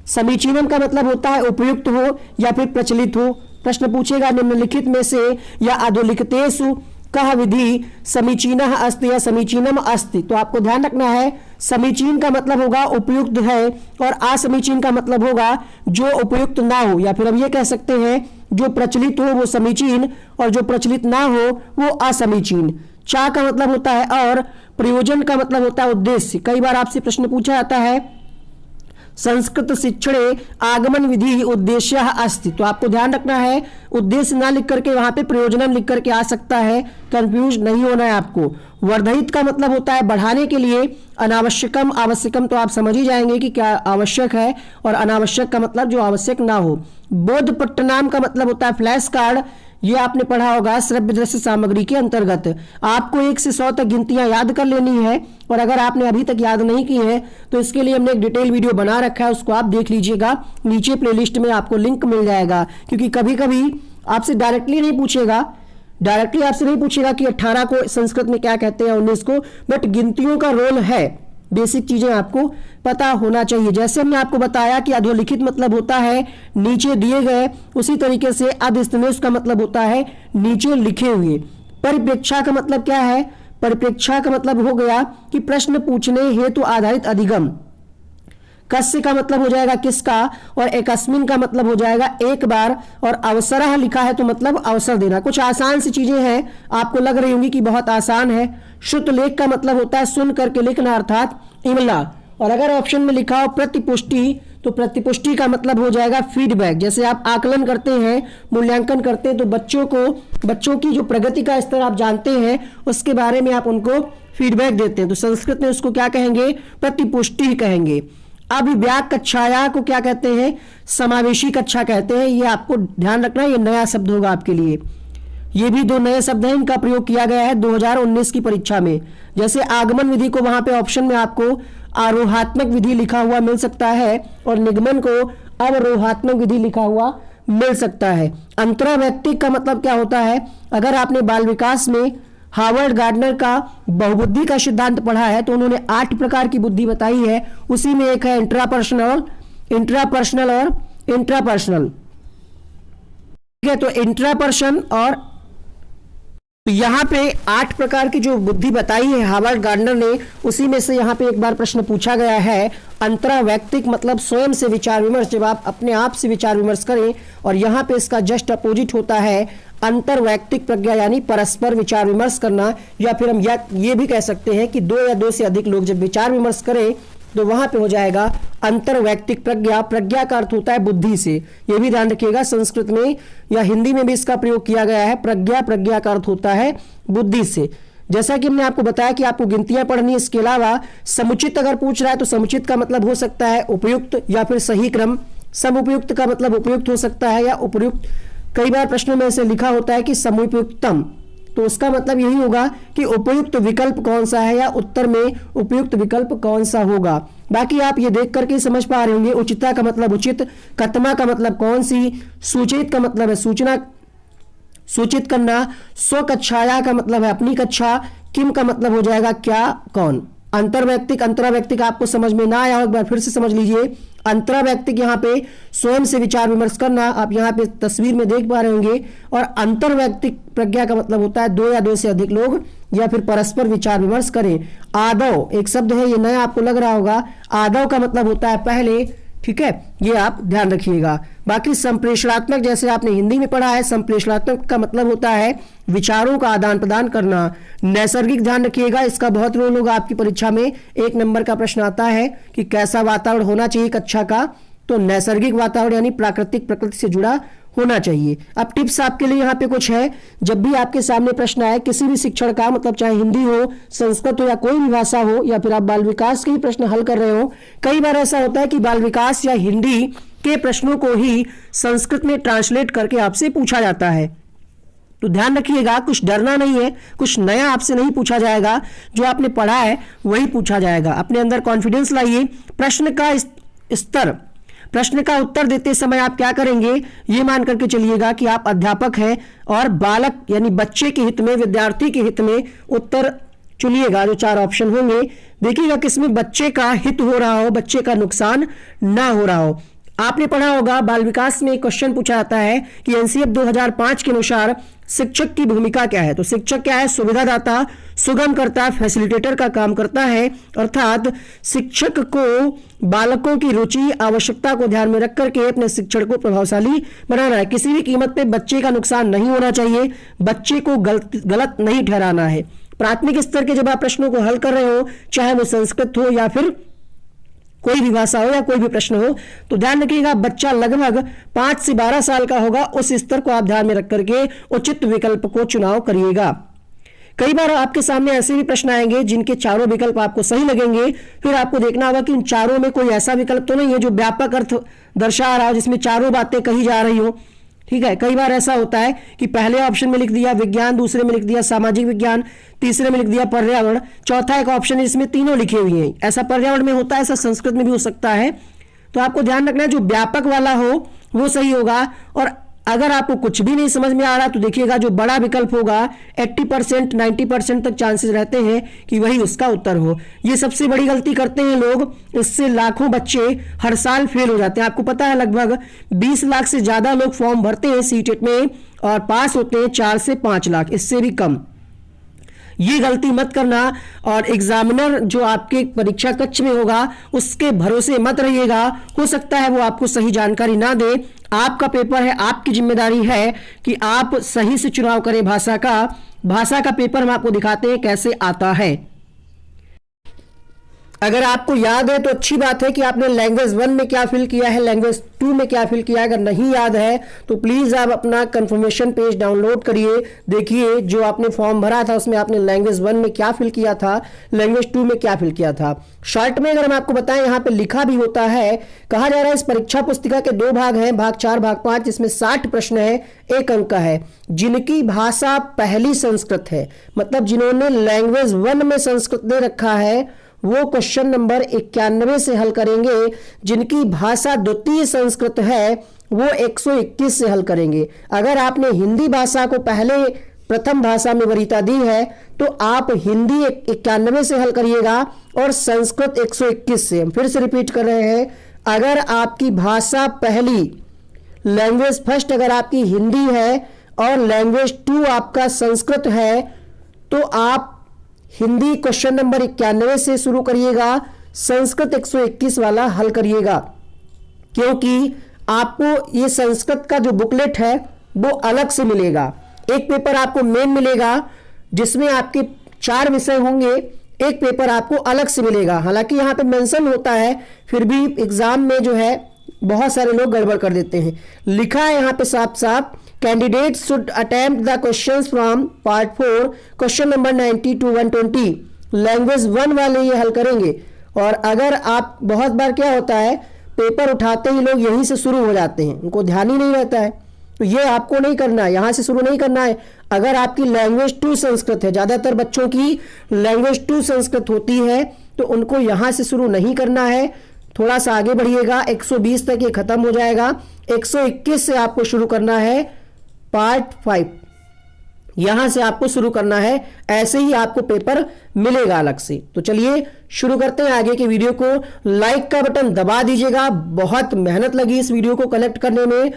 समीचीनम का मतलब होता है उपयुक्त हो या फिर प्रचलित हो। प्रश्न पूछेगा निम्नलिखित में से या अधोलिखितेषु कह विधि समीचीनः अस्ति या समीचीनम अस्ति। तो आपको ध्यान रखना है समीचीन का मतलब होगा उपयुक्त है, और असमीचीन का मतलब होगा जो उपयुक्त ना हो, या फिर हम ये कह सकते हैं जो प्रचलित हो वो समीचीन और जो प्रचलित ना हो वो असमीचीन। चा का मतलब होता है और, प्रयोजन का मतलब होता है उद्देश्य। कई बार आपसे प्रश्न पूछा जाता है संस्कृत शिक्षणे आगमन विधि उद्देश्य अस्ति। तो आपको ध्यान रखना है उद्देश्य ना लिख करके वहां पे प्रयोजनम लिख करके आ सकता है, कंफ्यूज नहीं होना है आपको। वर्धित का मतलब होता है बढ़ाने के लिए। अनावश्यकम आवश्यकम तो आप समझ ही जाएंगे कि क्या आवश्यक है, और अनावश्यक का मतलब जो आवश्यक ना हो। बोधपट्टनाम का मतलब होता है फ्लैश कार्ड, ये आपने पढ़ा होगा श्रव्य दृश्य सामग्री के अंतर्गत। आपको 1 से 100 तक गिनतियां याद कर लेनी है, और अगर आपने अभी तक याद नहीं की है तो इसके लिए हमने एक डिटेल वीडियो बना रखा है, उसको आप देख लीजिएगा। नीचे प्लेलिस्ट में आपको लिंक मिल जाएगा, क्योंकि कभी कभी आपसे डायरेक्टली नहीं पूछेगा, डायरेक्टली आपसे नहीं पूछेगा कि 18 को संस्कृत में क्या कहते हैं 19 को, बट गिनतियों का रोल है। बेसिक चीजें आपको पता होना चाहिए। जैसे हमने आपको बताया कि अधोलिखित मतलब होता है नीचे दिए गए, उसी तरीके से अधस्तनेश का मतलब होता है नीचे लिखे हुए। परिप्रेक्षा का मतलब क्या है? परिप्रेक्षा का मतलब हो गया कि प्रश्न पूछने हेतु आधारित अधिगम। कस्य का मतलब हो जाएगा किसका, और एकस्मिन का मतलब हो जाएगा एक बार, और अवसरः लिखा है तो मतलब अवसर देना। कुछ आसान सी चीजें हैं, आपको लग रही होंगी कि बहुत आसान है। श्रुत लेख का मतलब होता है सुन करके लिखना, अर्थात इमला। और अगर ऑप्शन में लिखा हो प्रतिपुष्टि, तो प्रतिपुष्टि का मतलब हो जाएगा फीडबैक। जैसे आप आकलन करते हैं, मूल्यांकन करते हैं, तो बच्चों की जो प्रगति का स्तर आप जानते हैं, उसके बारे में आप उनको फीडबैक देते हैं, तो संस्कृत में उसको क्या कहेंगे? प्रतिपुष्टि कहेंगे। अभिव्याक कक्षाया को क्या कहते हैं? समावेशी कक्षा कहते हैं। ये आपको ध्यान रखना है, ये नया शब्द होगा आपके लिए। ये भी 2 नए शब्द हैं, इनका प्रयोग किया गया है 2019 की परीक्षा में। जैसे आगमन विधि को वहां पे ऑप्शन में आपको आरोहात्मक विधि लिखा हुआ मिल सकता है, और निगमन को अवरोहात्मक विधि लिखा हुआ मिल सकता है। अंतरावैयक्तिक का मतलब क्या होता है? अगर आपने बाल विकास में हार्वर्ड गार्डनर का बहुबुद्धि का सिद्धांत पढ़ा है, तो उन्होंने 8 प्रकार की बुद्धि बताई है। उसी में एक है इंट्रापर्सनल और इंट्रापर्सनल। ठीक है, तो इंट्रापर्सन और यहाँ पे 8 प्रकार की जो बुद्धि बताई है हार्वर्ड गार्डनर ने, उसी में से यहाँ पे एक बार प्रश्न पूछा गया है। अंतरावैयक्तिक मतलब स्वयं से विचार विमर्श, जब आप अपने आप से विचार विमर्श करें, और यहाँ पे इसका जस्ट अपोजिट होता है अंतरवैयक्तिक प्रज्ञा, यानी परस्पर विचार विमर्श करना। या फिर हम ये भी कह सकते हैं कि 2 या 2 से अधिक लोग जब विचार विमर्श करें, तो वहां पे हो जाएगा अंतरवैयक्तिक प्रज्ञा। प्रज्ञा का अर्थ होता है बुद्धि से, ये भी ध्यान रखिएगा। संस्कृत में या हिंदी में भी इसका प्रयोग किया गया है। प्रज्ञा का अर्थ होता है बुद्धि से। जैसा कि हमने आपको बताया कि आपको गिनतियां पढ़नी है, इसके अलावा समुचित अगर पूछ रहा है तो समुचित का मतलब हो सकता है उपयुक्त या फिर सही क्रम। समुपयुक्त का मतलब उपयुक्त हो सकता है या उपयुक्त। कई बार प्रश्नों में ऐसे लिखा होता है कि समुपयुक्तम, तो उसका मतलब यही होगा कि उपयुक्त विकल्प कौन सा है, या उत्तर में उपयुक्त विकल्प कौन सा होगा। बाकी आप ये देख करके समझ पा रहे होंगे। उचिता का मतलब उचित, कतमा का मतलब कौन सी, सूचित का मतलब है सूचना, सूचित करना, स्वकक्षाया का मतलब है अपनी कक्षा, किम का मतलब हो जाएगा क्या, कौन। अंतरावैयक्तिक आपको समझ में ना आया हो, एक बार फिर से समझ लीजिए। अंतरावैयक्तिक यहाँ पे स्वयं से विचार विमर्श करना, आप यहाँ पे तस्वीर में देख पा रहे होंगे। और अंतरवैयक्तिक प्रज्ञा का मतलब होता है 2 या 2 से अधिक लोग या फिर परस्पर विचार विमर्श करें। आदव एक शब्द है, ये नया आपको लग रहा होगा। आदव का मतलब होता है पहले, ठीक है, ये आप ध्यान रखिएगा। बाकी संप्रेषणात्मक, जैसे आपने हिंदी में पढ़ा है, संप्रेषणात्मक का मतलब होता है विचारों का आदान प्रदान करना। नैसर्गिक ध्यान रखिएगा, इसका बहुत रोल होगा आपकी परीक्षा में। 1 नंबर का प्रश्न आता है कि कैसा वातावरण होना चाहिए कक्षा का, तो नैसर्गिक वातावरण यानी प्राकृतिक, प्रकृति से जुड़ा होना चाहिए। अब टिप्स आपके लिए यहाँ पे कुछ है। जब भी आपके सामने प्रश्न आए किसी भी शिक्षण का, मतलब चाहे हिंदी हो, संस्कृत हो या कोई भी भाषा हो, या फिर आप बाल विकास के ही प्रश्न हल कर रहे हो, कई बार ऐसा होता है कि बाल विकास या हिंदी के प्रश्नों को ही संस्कृत में ट्रांसलेट करके आपसे पूछा जाता है। तो ध्यान रखिएगा, कुछ डरना नहीं है, कुछ नया आपसे नहीं पूछा जाएगा, जो आपने पढ़ा है वही पूछा जाएगा। अपने अंदर कॉन्फिडेंस लाइए। प्रश्न का उत्तर देते समय आप क्या करेंगे, ये मान करके चलिएगा कि आप अध्यापक हैं और बालक यानी बच्चे के हित में, विद्यार्थी के हित में उत्तर चुनिएगा। जो 4 ऑप्शन होंगे, देखिएगा किसमें बच्चे का हित हो रहा हो, बच्चे का नुकसान ना हो रहा हो। आपने पढ़ा होगा बाल विकास में क्वेश्चन पूछा जाता है कि एनसीएफ 2005 के अनुसार शिक्षक की भूमिका क्या है। तो शिक्षक क्या है? सुविधादाता, सुगम करता, फैसिलिटेटर का काम करता है। अर्थात शिक्षक को बालकों की रुचि, आवश्यकता को ध्यान में रख करके अपने शिक्षण को प्रभावशाली बनाना है। किसी भी कीमत पे बच्चे का नुकसान नहीं होना चाहिए, बच्चे को गलत नहीं ठहराना है। प्राथमिक स्तर के जब आप प्रश्नों को हल कर रहे हो, चाहे वो संस्कृत हो या फिर कोई भी भाषा हो या कोई भी प्रश्न हो, तो ध्यान रखिएगा बच्चा लगभग 5 से 12 साल का होगा। उस स्तर को आप ध्यान में रख करके उचित विकल्प को चुनाव करिएगा। कई बार आपके सामने ऐसे भी प्रश्न आएंगे जिनके चारों विकल्प आपको सही लगेंगे, फिर आपको देखना होगा कि इन चारों में कोई ऐसा विकल्प तो नहीं है जो व्यापक अर्थ दर्शा रहा हो, जिसमें चारों बातें कही जा रही हो। ठीक है, कई बार ऐसा होता है कि पहले ऑप्शन में लिख दिया विज्ञान, दूसरे में लिख दिया सामाजिक विज्ञान, तीसरे में लिख दिया पर्यावरण, चौथा एक ऑप्शन है इसमें तीनों लिखे हुए हैं। ऐसा पर्यावरण में होता है, ऐसा संस्कृत में भी हो सकता है। तो आपको ध्यान रखना है जो व्यापक वाला हो वो सही होगा, और अगर आपको कुछ भी नहीं समझ में आ रहा तो देखिएगा जो बड़ा विकल्प होगा 80% 90% तक चांसेस रहते हैं कि वही उसका उत्तर हो। ये सबसे बड़ी गलती करते हैं लोग, इससे लाखों बच्चे हर साल फेल हो जाते हैं। आपको पता है लगभग 20 लाख से ज्यादा लोग फॉर्म भरते हैं सीटेट में और पास होते हैं 4 से 5 लाख, इससे भी कम। ये गलती मत करना और एग्जामिनर जो आपके परीक्षा कक्ष में होगा उसके भरोसे मत रहिएगा। हो सकता है वो आपको सही जानकारी ना दे। आपका पेपर है, आपकी जिम्मेदारी है कि आप सही से चुनाव करें भाषा का पेपर हम आपको दिखाते हैं कैसे आता है। अगर आपको याद है तो अच्छी बात है कि आपने लैंग्वेज 1 में क्या फिल किया है, लैंग्वेज 2 में क्या फिल किया है। अगर नहीं याद है तो प्लीज़ आप अपना कंफर्मेशन पेज डाउनलोड करिए, देखिए जो आपने फॉर्म भरा था उसमें आपने लैंग्वेज 1 में क्या फिल किया था, लैंग्वेज 2 में क्या फिल किया था। शॉर्ट में अगर हम आपको बताएं, यहाँ पे लिखा भी होता है, कहा जा रहा है इस परीक्षा पुस्तिका के 2 भाग हैं, भाग 4 भाग 5, जिसमें 60 प्रश्न है, 1 अंक का है। जिनकी भाषा पहली संस्कृत है, मतलब जिन्होंने लैंग्वेज 1 में संस्कृत दे रखा है, वो क्वेश्चन नंबर 91 से हल करेंगे। जिनकी भाषा द्वितीय संस्कृत है वो 121 से हल करेंगे। अगर आपने हिंदी भाषा को पहले प्रथम भाषा में वरीयता दी है तो आप हिंदी 91 से हल करिएगा और संस्कृत 121 से। हम फिर से रिपीट कर रहे हैं, अगर आपकी भाषा पहली लैंग्वेज फर्स्ट अगर आपकी हिंदी है और लैंग्वेज 2 आपका संस्कृत है तो आप हिंदी क्वेश्चन नंबर 91 से शुरू करिएगा, संस्कृत 121 वाला हल करिएगा, क्योंकि आपको ये संस्कृत का जो बुकलेट है वो अलग से मिलेगा। एक पेपर आपको मेन मिलेगा जिसमें आपके 4 विषय होंगे, एक पेपर आपको अलग से मिलेगा। हालांकि यहाँ पे मेंशन होता है, फिर भी एग्जाम में जो है बहुत सारे लोग गड़बड़ कर देते हैं। लिखा है यहाँ पे साफ साफ, candidate should attempt the questions from part 4 question number 90 to 120। Language 1 वाले ये हल करेंगे। और अगर आप बहुत बार क्या होता है, पेपर उठाते ही लोग यहीं से शुरू हो जाते हैं, उनको ध्यान ही नहीं रहता है, तो ये आपको नहीं करना है, यहाँ से शुरू नहीं करना है। अगर आपकी लैंग्वेज 2 संस्कृत है, ज़्यादातर बच्चों की लैंग्वेज 2 संस्कृत होती है, तो उनको यहाँ से शुरू नहीं करना है। थोड़ा सा आगे बढ़िएगा, 120 तक ये खत्म हो जाएगा, 121 से आपको शुरू करना है पार्ट 5, यहां से आपको शुरू करना है। ऐसे ही आपको पेपर मिलेगा अलग से। तो चलिए शुरू करते हैं आगे के वीडियो को। लाइक का बटन दबा दीजिएगा, बहुत मेहनत लगी इस वीडियो को कलेक्ट करने में,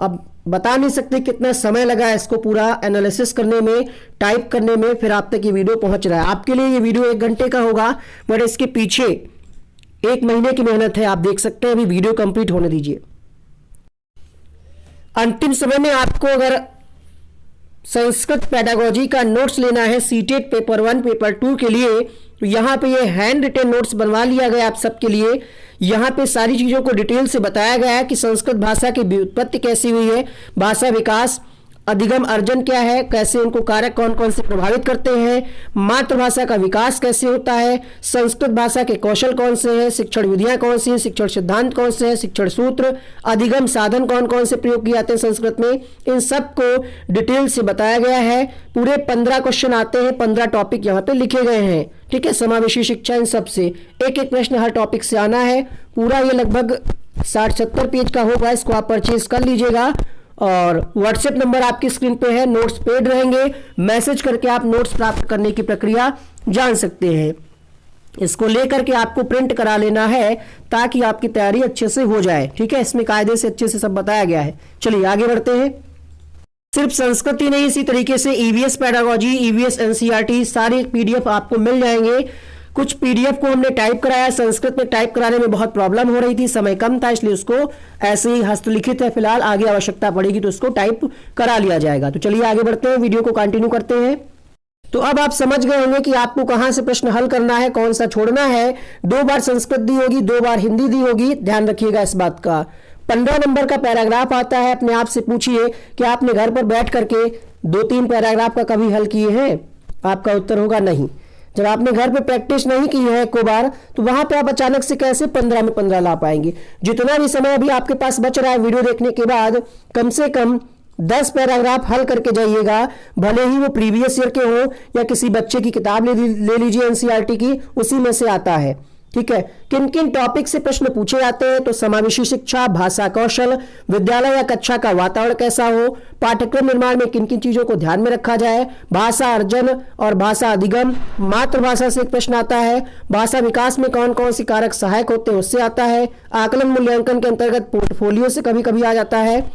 अब बता नहीं सकते कितना समय लगा इसको पूरा एनालिसिस करने में, टाइप करने में, फिर आप तक ये वीडियो पहुंच रहा है। आपके लिए ये वीडियो 1 घंटे का होगा, बट इसके पीछे 1 महीने की मेहनत है, आप देख सकते हैं। अभी वीडियो कंप्लीट होने दीजिए। अंतिम समय में आपको अगर संस्कृत पेडागोजी का नोट्स लेना है सीटेट पेपर 1 पेपर 2 के लिए, तो यहाँ पे ये हैंड रिटेन नोट्स बनवा लिया गया आप सबके लिए। यहाँ पे सारी चीज़ों को डिटेल से बताया गया है कि संस्कृत भाषा की व्युत्पत्ति कैसी हुई है, भाषा विकास, अधिगम अर्जन क्या है, कैसे उनको कारक कौन कौन से प्रभावित करते हैं, मातृभाषा का विकास कैसे होता है, संस्कृत भाषा के कौशल कौन से हैं, शिक्षण विधियां कौन सी हैं, शिक्षण सिद्धांत कौन से हैं, शिक्षण सूत्र, अधिगम साधन कौन कौन से प्रयोग किए जाते हैं संस्कृत में, इन सब को डिटेल से बताया गया है। पूरे 15 क्वेश्चन आते हैं, 15 टॉपिक यहाँ पे लिखे गए हैं, ठीक है। समावेशी शिक्षा, इन सब से एक एक प्रश्न हर टॉपिक से आना है। पूरा ये लगभग 60-70 पेज का होगा, इसको आप परचेज कर लीजिएगा। और व्हाट्सएप नंबर आपकी स्क्रीन पे है, नोट्स पेड रहेंगे, मैसेज करके आप नोट्स प्राप्त करने की प्रक्रिया जान सकते हैं। इसको लेकर के आपको प्रिंट करा लेना है ताकि आपकी तैयारी अच्छे से हो जाए, ठीक है। इसमें कायदे से अच्छे से सब बताया गया है। चलिए आगे बढ़ते हैं। सिर्फ संस्कृत ही नहीं, इसी तरीके से ईवीएस पेडागोजी, ईवीएस एनसीईआरटी सारे पीडीएफ आपको मिल जाएंगे। कुछ पीडीएफ को हमने टाइप कराया, संस्कृत में टाइप कराने में बहुत प्रॉब्लम हो रही थी, समय कम था, इसलिए उसको ऐसे ही हस्तलिखित है फिलहाल, आगे आवश्यकता पड़ेगी तो उसको टाइप करा लिया जाएगा। तो चलिए आगे बढ़ते हैं, वीडियो को कंटिन्यू करते हैं। तो अब आप समझ गए होंगे कि आपको कहां से प्रश्न हल करना है, कौन सा छोड़ना है। 2 बार संस्कृत दी होगी, 2 बार हिंदी दी होगी, ध्यान रखिएगा इस बात का। 15 नंबर का पैराग्राफ आता है, अपने आप से पूछिए कि आपने घर पर बैठ करके 2-3 पैराग्राफ का कभी हल किए हैं। आपका उत्तर होगा नहीं। जब आपने घर पे प्रैक्टिस नहीं की है को बार, तो वहां पे आप अचानक से कैसे 15 में 15 ला पाएंगे। जितना भी समय अभी आपके पास बच रहा है वीडियो देखने के बाद, कम से कम 10 पैराग्राफ हल करके जाइएगा, भले ही वो प्रीवियस ईयर के हो या किसी बच्चे की किताब ले लीजिए एनसीईआरटी की, उसी में से आता है। ठीक है। किन किन टॉपिक से प्रश्न पूछे जाते हैं, तो समावेशी शिक्षा, भाषा कौशल, विद्यालय या कक्षा का वातावरण कैसा हो, पाठ्यक्रम निर्माण में किन किन चीजों को ध्यान में रखा जाए, भाषा अर्जन और भाषा अधिगम, मातृभाषा से एक प्रश्न आता है, भाषा विकास में कौन कौन सी कारक सहायक होते हैं उससे आता है, आकलन मूल्यांकन के अंतर्गत पोर्टफोलियो से कभी कभी आ जाता है।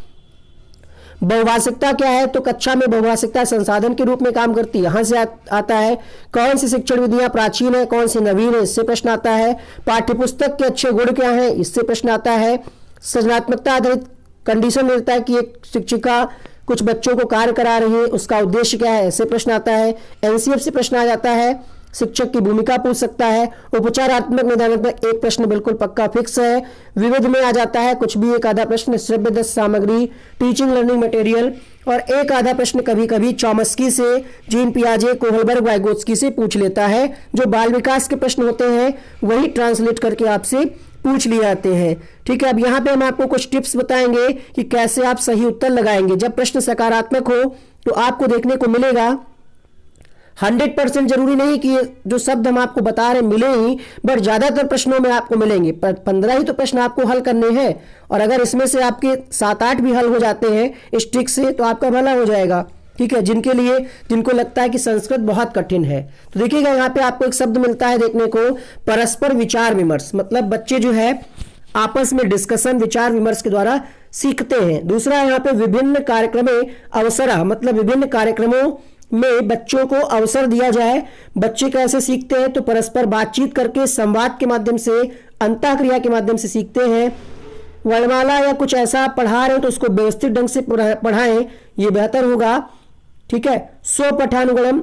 बहुभाषिकता क्या है, तो कक्षा में बहुभाषिकता संसाधन के रूप में काम करती है, यहां से आता है। कौन सी शिक्षण विधियां प्राचीन है, कौन सी नवीन है, इससे प्रश्न आता है। पाठ्यपुस्तक के अच्छे गुण क्या हैं, इससे प्रश्न आता है। सृजनात्मकता आधारित कंडीशन मिलता है कि एक शिक्षिका कुछ बच्चों को कार्य करा रही है, उसका उद्देश्य क्या है, ऐसे प्रश्न आता है। एनसीएफ से प्रश्न आ जाता है, शिक्षक की भूमिका पूछ सकता है। उपचारात्मक निदानात्मक एक प्रश्न बिल्कुल पक्का फिक्स है। विविध में आ जाता है कुछ भी एक आधा प्रश्न, श्रव्य सामग्री, टीचिंग लर्निंग मटेरियल, और एक आधा प्रश्न कभी कभी चॉमस्की से, जीन पियाजे, कोहलबर्ग, वाइगोत्स्की से पूछ लेता है। जो बाल विकास के प्रश्न होते हैं वही ट्रांसलेट करके आपसे पूछ लिए जाते हैं। ठीक है, अब यहाँ पे हम आपको कुछ टिप्स बताएंगे कि कैसे आप सही उत्तर लगाएंगे। जब प्रश्न सकारात्मक हो तो आपको देखने को मिलेगा 100% जरूरी नहीं कि जो शब्द हम आपको बता रहे मिले ही, बट ज्यादातर प्रश्नों में आपको मिलेंगे। 15 ही तो प्रश्न आपको हल करने हैं, और अगर इसमें से आपके 7-8 भी हल हो जाते हैं इस ट्रिक से तो आपका भला हो जाएगा। ठीक है, जिनको लगता है कि संस्कृत बहुत कठिन है, तो देखिएगा यहाँ पे आपको एक शब्द मिलता है देखने को, परस्पर विचार विमर्श। मतलब बच्चे जो है आपस में डिस्कशन, विचार विमर्श के द्वारा सीखते हैं। दूसरा यहाँ पे विभिन्न कार्यक्रमें अवसर, मतलब विभिन्न कार्यक्रमों में बच्चों को अवसर दिया जाए। बच्चे कैसे सीखते हैं, तो परस्पर बातचीत करके, संवाद के माध्यम से, अंतःक्रिया के माध्यम से सीखते हैं। वर्णमाला या कुछ ऐसा पढ़ा रहे हो तो उसको व्यवस्थित ढंग से पढ़ाएं, ये बेहतर होगा। ठीक है, स्वपठानुगणम,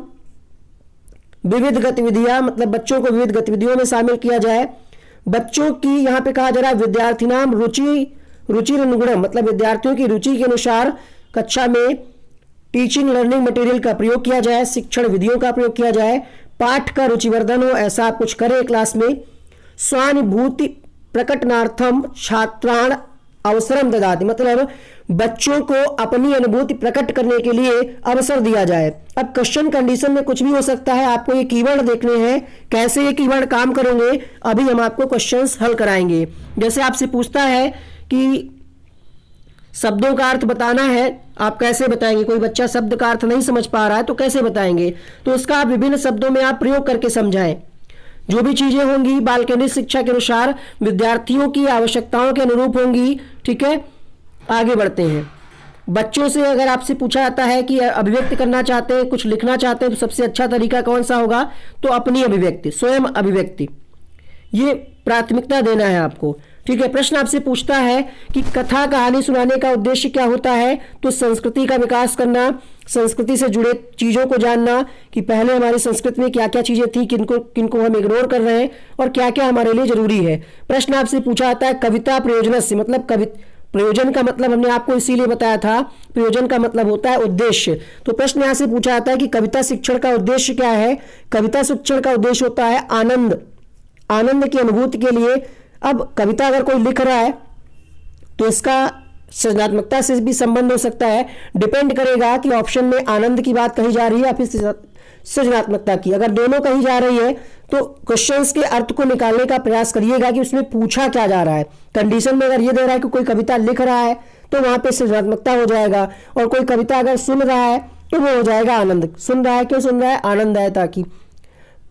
विविध गतिविधियां, मतलब बच्चों को विविध गतिविधियों में शामिल किया जाए। बच्चों की यहाँ पे कहा जा रहा है विद्यार्थिनाम रुचिरनुगुणम, मतलब विद्यार्थियों की रुचि के अनुसार कक्षा में टीचिंग लर्निंग मटेरियल का प्रयोग किया जाए, शिक्षण विधियों का प्रयोग किया जाए। पाठ का रुचिवर्धन हो ऐसा आप कुछ करें क्लास में। स्वानुभूति प्रकटनार्थम छात्राण अवसरम ददाति, मतलब बच्चों को अपनी अनुभूति प्रकट करने के लिए अवसर दिया जाए। अब क्वेश्चन कंडीशन में कुछ भी हो सकता है, आपको ये कीवर्ड देखने हैं, कैसे ये कीवर्ड काम करेंगे अभी हम आपको क्वेश्चंस हल कराएंगे। जैसे आपसे पूछता है कि शब्दों का अर्थ बताना है, आप कैसे बताएंगे। कोई बच्चा शब्द का अर्थ नहीं समझ पा रहा है तो कैसे बताएंगे, तो उसका आप विभिन्न शब्दों में आप प्रयोग करके समझाएं। जो भी चीजें होंगी बाल केंद्रित शिक्षा के अनुसार विद्यार्थियों की आवश्यकताओं के अनुरूप होंगी। ठीक है, आगे बढ़ते हैं। बच्चों से अगर आपसे पूछा जाता है कि अभिव्यक्त करना चाहते हैं, कुछ लिखना चाहते हैं, तो सबसे अच्छा तरीका कौन सा होगा, तो अपनी अभिव्यक्ति, स्वयं अभिव्यक्ति, ये प्राथमिकता देना है आपको। ठीक है, प्रश्न आपसे पूछता है कि कथा कहानी सुनाने का उद्देश्य क्या होता है, तो संस्कृति का विकास करना, संस्कृति से जुड़े चीजों को जानना कि पहले हमारी संस्कृति में क्या क्या चीजें थी, किनको हम इग्नोर कर रहे हैं और क्या क्या हमारे लिए जरूरी है। प्रश्न आपसे पूछा जाता है कविता प्रयोजन से, मतलब प्रयोजन का मतलब हमने आपको इसीलिए बताया था, प्रयोजन का मतलब होता है उद्देश्य। तो प्रश्न यहाँ से पूछा जाता है कि कविता शिक्षण का उद्देश्य क्या है। कविता शिक्षण का उद्देश्य होता है आनंद की अनुभूति के लिए। अब कविता अगर कोई लिख रहा है तो इसका सृजनात्मकता से भी संबंध हो सकता है, डिपेंड करेगा कि ऑप्शन में आनंद की बात कही जा रही है या फिर सृजनात्मकता की। अगर दोनों कही जा रही है तो क्वेश्चंस के अर्थ को निकालने का प्रयास करिएगा कि उसमें पूछा क्या जा रहा है। कंडीशन में अगर ये दे रहा है कि कोई कविता लिख रहा है तो वहां पे सृजनात्मकता हो जाएगा, और कोई कविता अगर सुन रहा है तो वो हो जाएगा आनंद। सुन रहा है, क्यों सुन रहा है, आनंद है ताकि।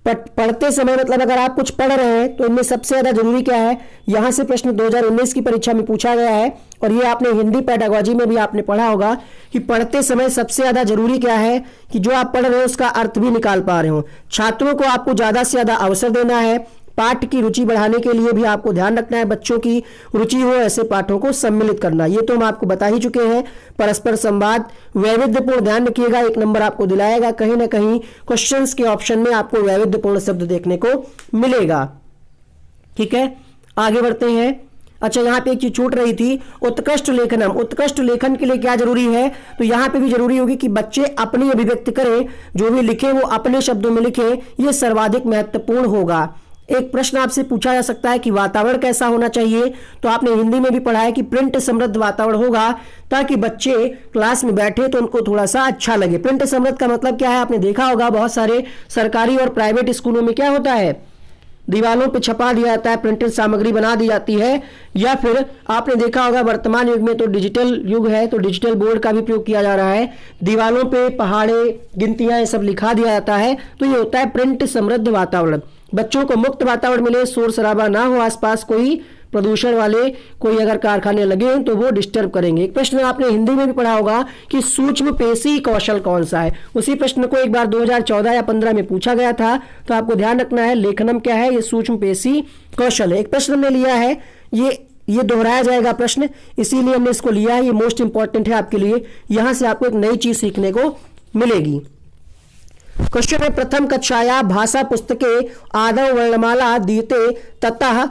पढ़ते समय, मतलब अगर आप कुछ पढ़ रहे हैं तो इनमें सबसे ज्यादा जरूरी क्या है, यहां से प्रश्न 2019 की परीक्षा में पूछा गया है, और ये आपने हिंदी पेडागोजी में भी आपने पढ़ा होगा कि पढ़ते समय सबसे ज्यादा जरूरी क्या है कि जो आप पढ़ रहे हो उसका अर्थ भी निकाल पा रहे हो। छात्रों को आपको ज्यादा से ज्यादा अवसर देना है। पाठ की रुचि बढ़ाने के लिए भी आपको ध्यान रखना है, बच्चों की रुचि हो ऐसे पाठों को सम्मिलित करना, ये तो हम आपको बता ही चुके हैं। परस्पर संवाद, वैविध्यपूर्ण, ध्यान रखिएगा, 1 नंबर आपको दिलाएगा। कहीं ना कहीं क्वेश्चंस के ऑप्शन में आपको वैविध्यपूर्ण शब्द देखने को मिलेगा। ठीक है, आगे बढ़ते हैं। अच्छा, यहाँ पे एक चीज छूट रही थी, उत्कृष्ट लेखनम। उत्कृष्ट लेखन के लिए क्या जरूरी है, तो यहाँ पे भी जरूरी होगी कि बच्चे अपनी अभिव्यक्ति करें, जो भी लिखे वो अपने शब्दों में लिखे, ये सर्वाधिक महत्वपूर्ण होगा। एक प्रश्न आपसे पूछा जा सकता है कि वातावरण कैसा होना चाहिए, तो आपने हिंदी में भी पढ़ा है कि प्रिंट समृद्ध वातावरण होगा, ताकि बच्चे क्लास में बैठे तो उनको थोड़ा सा अच्छा लगे। प्रिंट समृद्ध का मतलब क्या है, आपने देखा होगा बहुत सारे सरकारी और प्राइवेट स्कूलों में क्या होता है, दीवालों पे छपा दिया जाता है, प्रिंटेड सामग्री बना दी जाती है, या फिर आपने देखा होगा वर्तमान युग में तो डिजिटल युग है तो डिजिटल बोर्ड का भी प्रयोग किया जा रहा है। दीवालों पे पहाड़े, गिनतियां, ये सब लिखा दिया जाता है। तो ये होता है प्रिंट समृद्ध वातावरण। बच्चों को मुक्त वातावरण मिले, शोर शराबा ना हो, आसपास कोई प्रदूषण वाले कोई अगर कारखाने लगे हैं तो वो डिस्टर्ब करेंगे। एक प्रश्न आपने हिंदी में भी पढ़ा होगा कि सूक्ष्म पेशी कौशल कौन सा है। उसी प्रश्न को एक बार 2014 या 15 में पूछा गया था, तो आपको ध्यान रखना है लेखनम क्या है, ये सूक्ष्म पेशी कौशल है। एक प्रश्न हमने लिया है, ये दोहराया जाएगा प्रश्न, इसीलिए हमने इसको लिया है, ये मोस्ट इंपॉर्टेंट है आपके लिए। यहां से आपको एक नई चीज सीखने को मिलेगी। क्वेश्चन है, प्रथम कक्षाया भाषा पुस्तके आदौ वर्णमाला दीयते ततः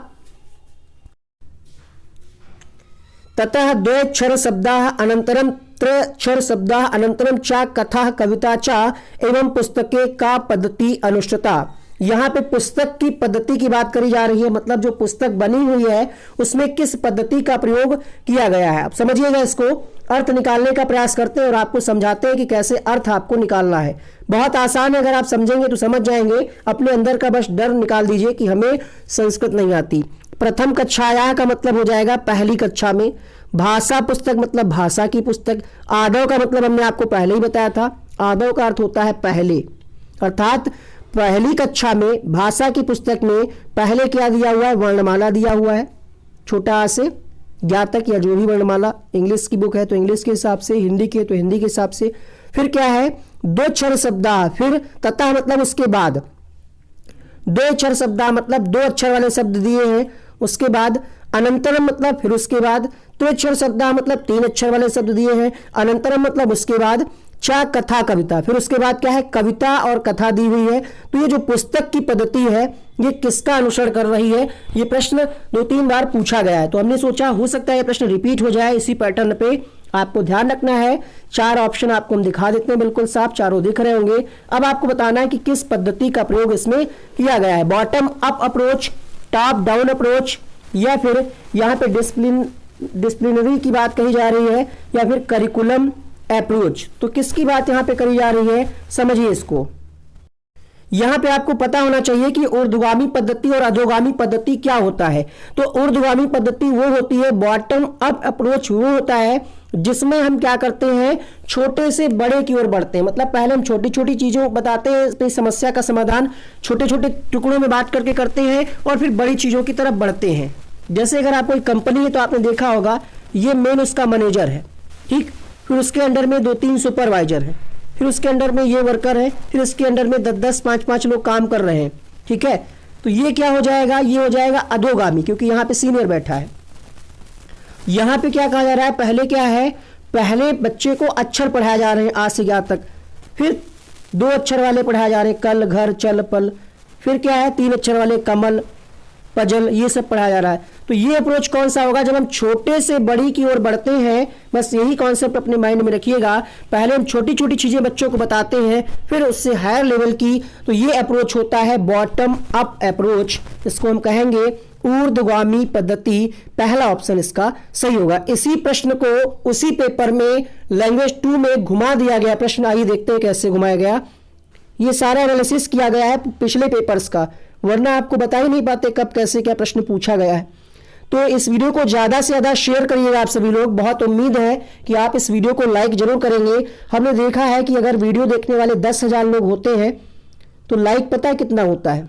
द्वयक्षर शब्दाः अनंतरम त्रयक्षर शब्दाः अनंतरम चा कथा कविता चा एवं पुस्तके का पद्धति अनुष्ठिता। यहाँ पे पुस्तक की पद्धति की बात करी जा रही है, मतलब जो पुस्तक बनी हुई है उसमें किस पद्धति का प्रयोग किया गया है। आप समझिएगा, इसको अर्थ निकालने का प्रयास करते हैं और आपको समझाते हैं कि कैसे अर्थ आपको निकालना है। बहुत आसान है, अगर आप समझेंगे तो समझ जाएंगे। अपने अंदर का बस डर निकाल दीजिए कि हमें संस्कृत नहीं आती। प्रथम कक्षाया का मतलब हो जाएगा पहली कक्षा में। भाषा पुस्तक मतलब भाषा की पुस्तक। आदौ का मतलब हमने आपको पहले ही बताया था, आदौ का अर्थ होता है पहले, अर्थात पहली कक्षा में भाषा की पुस्तक में पहले क्या दिया हुआ है, वर्णमाला दिया हुआ है, छोटा आ से ज्ञा तक या जो भी वर्णमाला। इंग्लिश की बुक है तो इंग्लिश के हिसाब से, हिंदी की है तो हिंदी के हिसाब से। फिर क्या है, दो अक्षर शब्दा, फिर तथा मतलब उसके बाद, दो अक्षर शब्दा मतलब दो अक्षर वाले शब्द दिए हैं, उसके बाद अनंतरम मतलब फिर उसके बाद, त्रिअक्षर शब्दा मतलब तीन अक्षर वाले शब्द दिए हैं, अनंतरम मतलब उसके बाद, चा कथा कविता, फिर उसके बाद क्या है, कविता और कथा दी हुई है। तो ये जो पुस्तक की पद्धति है ये किसका अनुसरण कर रही है, ये प्रश्न 2-3 बार पूछा गया है। तो हमने सोचा हो सकता है ये प्रश्न रिपीट हो जाए इसी पैटर्न पे। आपको ध्यान रखना है, 4 ऑप्शन आपको हम दिखा देते हैं, बिल्कुल साफ, चारों दिख रहे होंगे। अब आपको बताना है कि किस पद्धति का प्रयोग इसमें किया गया है, bottom up approach, top down approach, या फिर यहाँ पे डिसिप्लिनरी की बात कही जा रही है, या फिर करिकुलम अप्रोच। तो किसकी बात यहाँ पे करी जा रही है, समझिए इसको। यहाँ पे आपको पता होना चाहिए कि ऊर्ध्वगामी पद्धति और अधोगामी पद्धति क्या होता है। तो ऊर्ध्वगामी पद्धति वो होती है, बॉटम अप अप्रोच वो होता है जिसमें हम क्या करते हैं, छोटे से बड़े की ओर बढ़ते हैं। मतलब पहले हम छोटी छोटी चीजों बताते हैं, अपनी समस्या का समाधान छोटे छोटे टुकड़ों में बांट करके करते हैं और फिर बड़ी चीजों की तरफ बढ़ते हैं। जैसे अगर आप कोई कंपनी है तो आपने देखा होगा ये मेन उसका मैनेजर है, ठीक, फिर उसके अंडर में 2-3 सुपरवाइजर है, फिर उसके अंडर में ये वर्कर है, फिर उसके अंडर में 10-10, 5-5 लोग काम कर रहे हैं, ठीक है। तो ये क्या हो जाएगा, ये हो जाएगा अधोगामी, क्योंकि यहाँ पे सीनियर बैठा है। यहाँ पे क्या कहा जा रहा है, पहले क्या है, पहले बच्चे को अक्षर पढ़ाया जा रहे हैं आ से ज्ञा तक, फिर 2 अक्षर वाले पढ़ाए जा रहे हैं, कल, घर, चल, पल, फिर क्या है 3 अक्षर वाले, कमल, पजल, ये सब पढ़ाया जा रहा है। तो ये अप्रोच कौन सा होगा, जब हम छोटे से बड़ी की ओर बढ़ते हैं। बस यही कॉन्सेप्ट अपने माइंड में रखिएगा, पहले हम छोटी छोटी चीजें बच्चों को बताते हैं, फिर उससे हायर लेवल की। तो ये अप्रोच होता है बॉटम अप अप्रोच, इसको हम कहेंगे ऊर्ध्वगामी पद्धति। पहला ऑप्शन इसका सही होगा। इसी प्रश्न को उसी पेपर में लैंग्वेज 2 में घुमा दिया गया प्रश्न, आइए देखते हैं कैसे घुमाया गया। ये सारा एनालिसिस किया गया है पिछले पेपर्स का, वरना आपको बता ही नहीं पाते कब कैसे क्या प्रश्न पूछा गया है। तो इस वीडियो को ज़्यादा से ज़्यादा शेयर करिएगा आप सभी लोग। बहुत उम्मीद है कि आप इस वीडियो को लाइक जरूर करेंगे। हमने देखा है कि अगर वीडियो देखने वाले 10,000 लोग होते हैं तो लाइक पता है कितना होता है,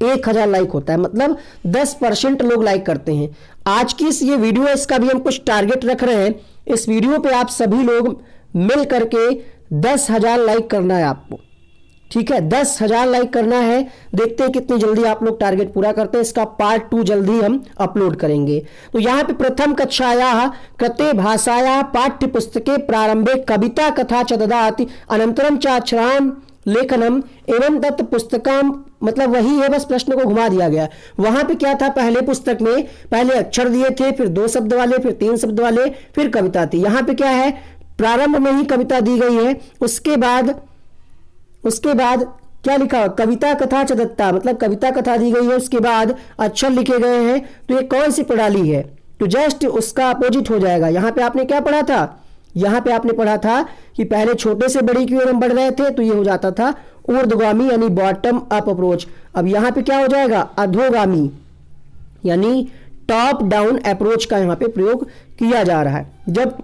1,000 लाइक होता है, मतलब 10% लोग लाइक करते हैं। आज की ये वीडियो, इसका भी हम कुछ टारगेट रख रहे हैं। इस वीडियो पे आप सभी लोग मिल करके 10,000 लाइक करना है आपको, ठीक है, 10,000 लाइक करना है। देखते हैं कितनी जल्दी आप लोग टारगेट पूरा करते हैं। इसका पार्ट 2 जल्दी हम अपलोड करेंगे। तो यहाँ पे प्रथम कक्षायाः कृते भाषायाः पाठ्य पुस्तके प्रारंभे कविता कथा च ददाति अनंतरम च अक्षराणां लेखनम एवं तत् पुस्तकम, मतलब वही है, बस प्रश्न को घुमा दिया गया। वहां पे क्या था, पहले पुस्तक में पहले अक्षर दिए थे, फिर 2 शब्द वाले, फिर 3 शब्द वाले, फिर कविता थी। यहाँ पे क्या है, प्रारंभ में ही कविता दी गई है, उसके बाद क्या लिखा, कविता कथा च दत्ता, मतलब कविता कथा दी गई है, उसके बाद अक्षर लिखे गए हैं। तो ये कौन सी प्रणाली है, तो जस्ट उसका अपोजिट हो जाएगा। यहाँ पे आपने क्या पढ़ा था, यहाँ पे आपने पढ़ा था कि पहले छोटे से बड़ी की ओर हम बढ़ रहे थे तो ये हो जाता था ऊर्ध्वगामी यानी बॉटम अप अप्रोच। अब यहाँ पे क्या हो जाएगा, अधोगामी यानी टॉप डाउन अप्रोच का यहाँ पे प्रयोग किया जा रहा है। जब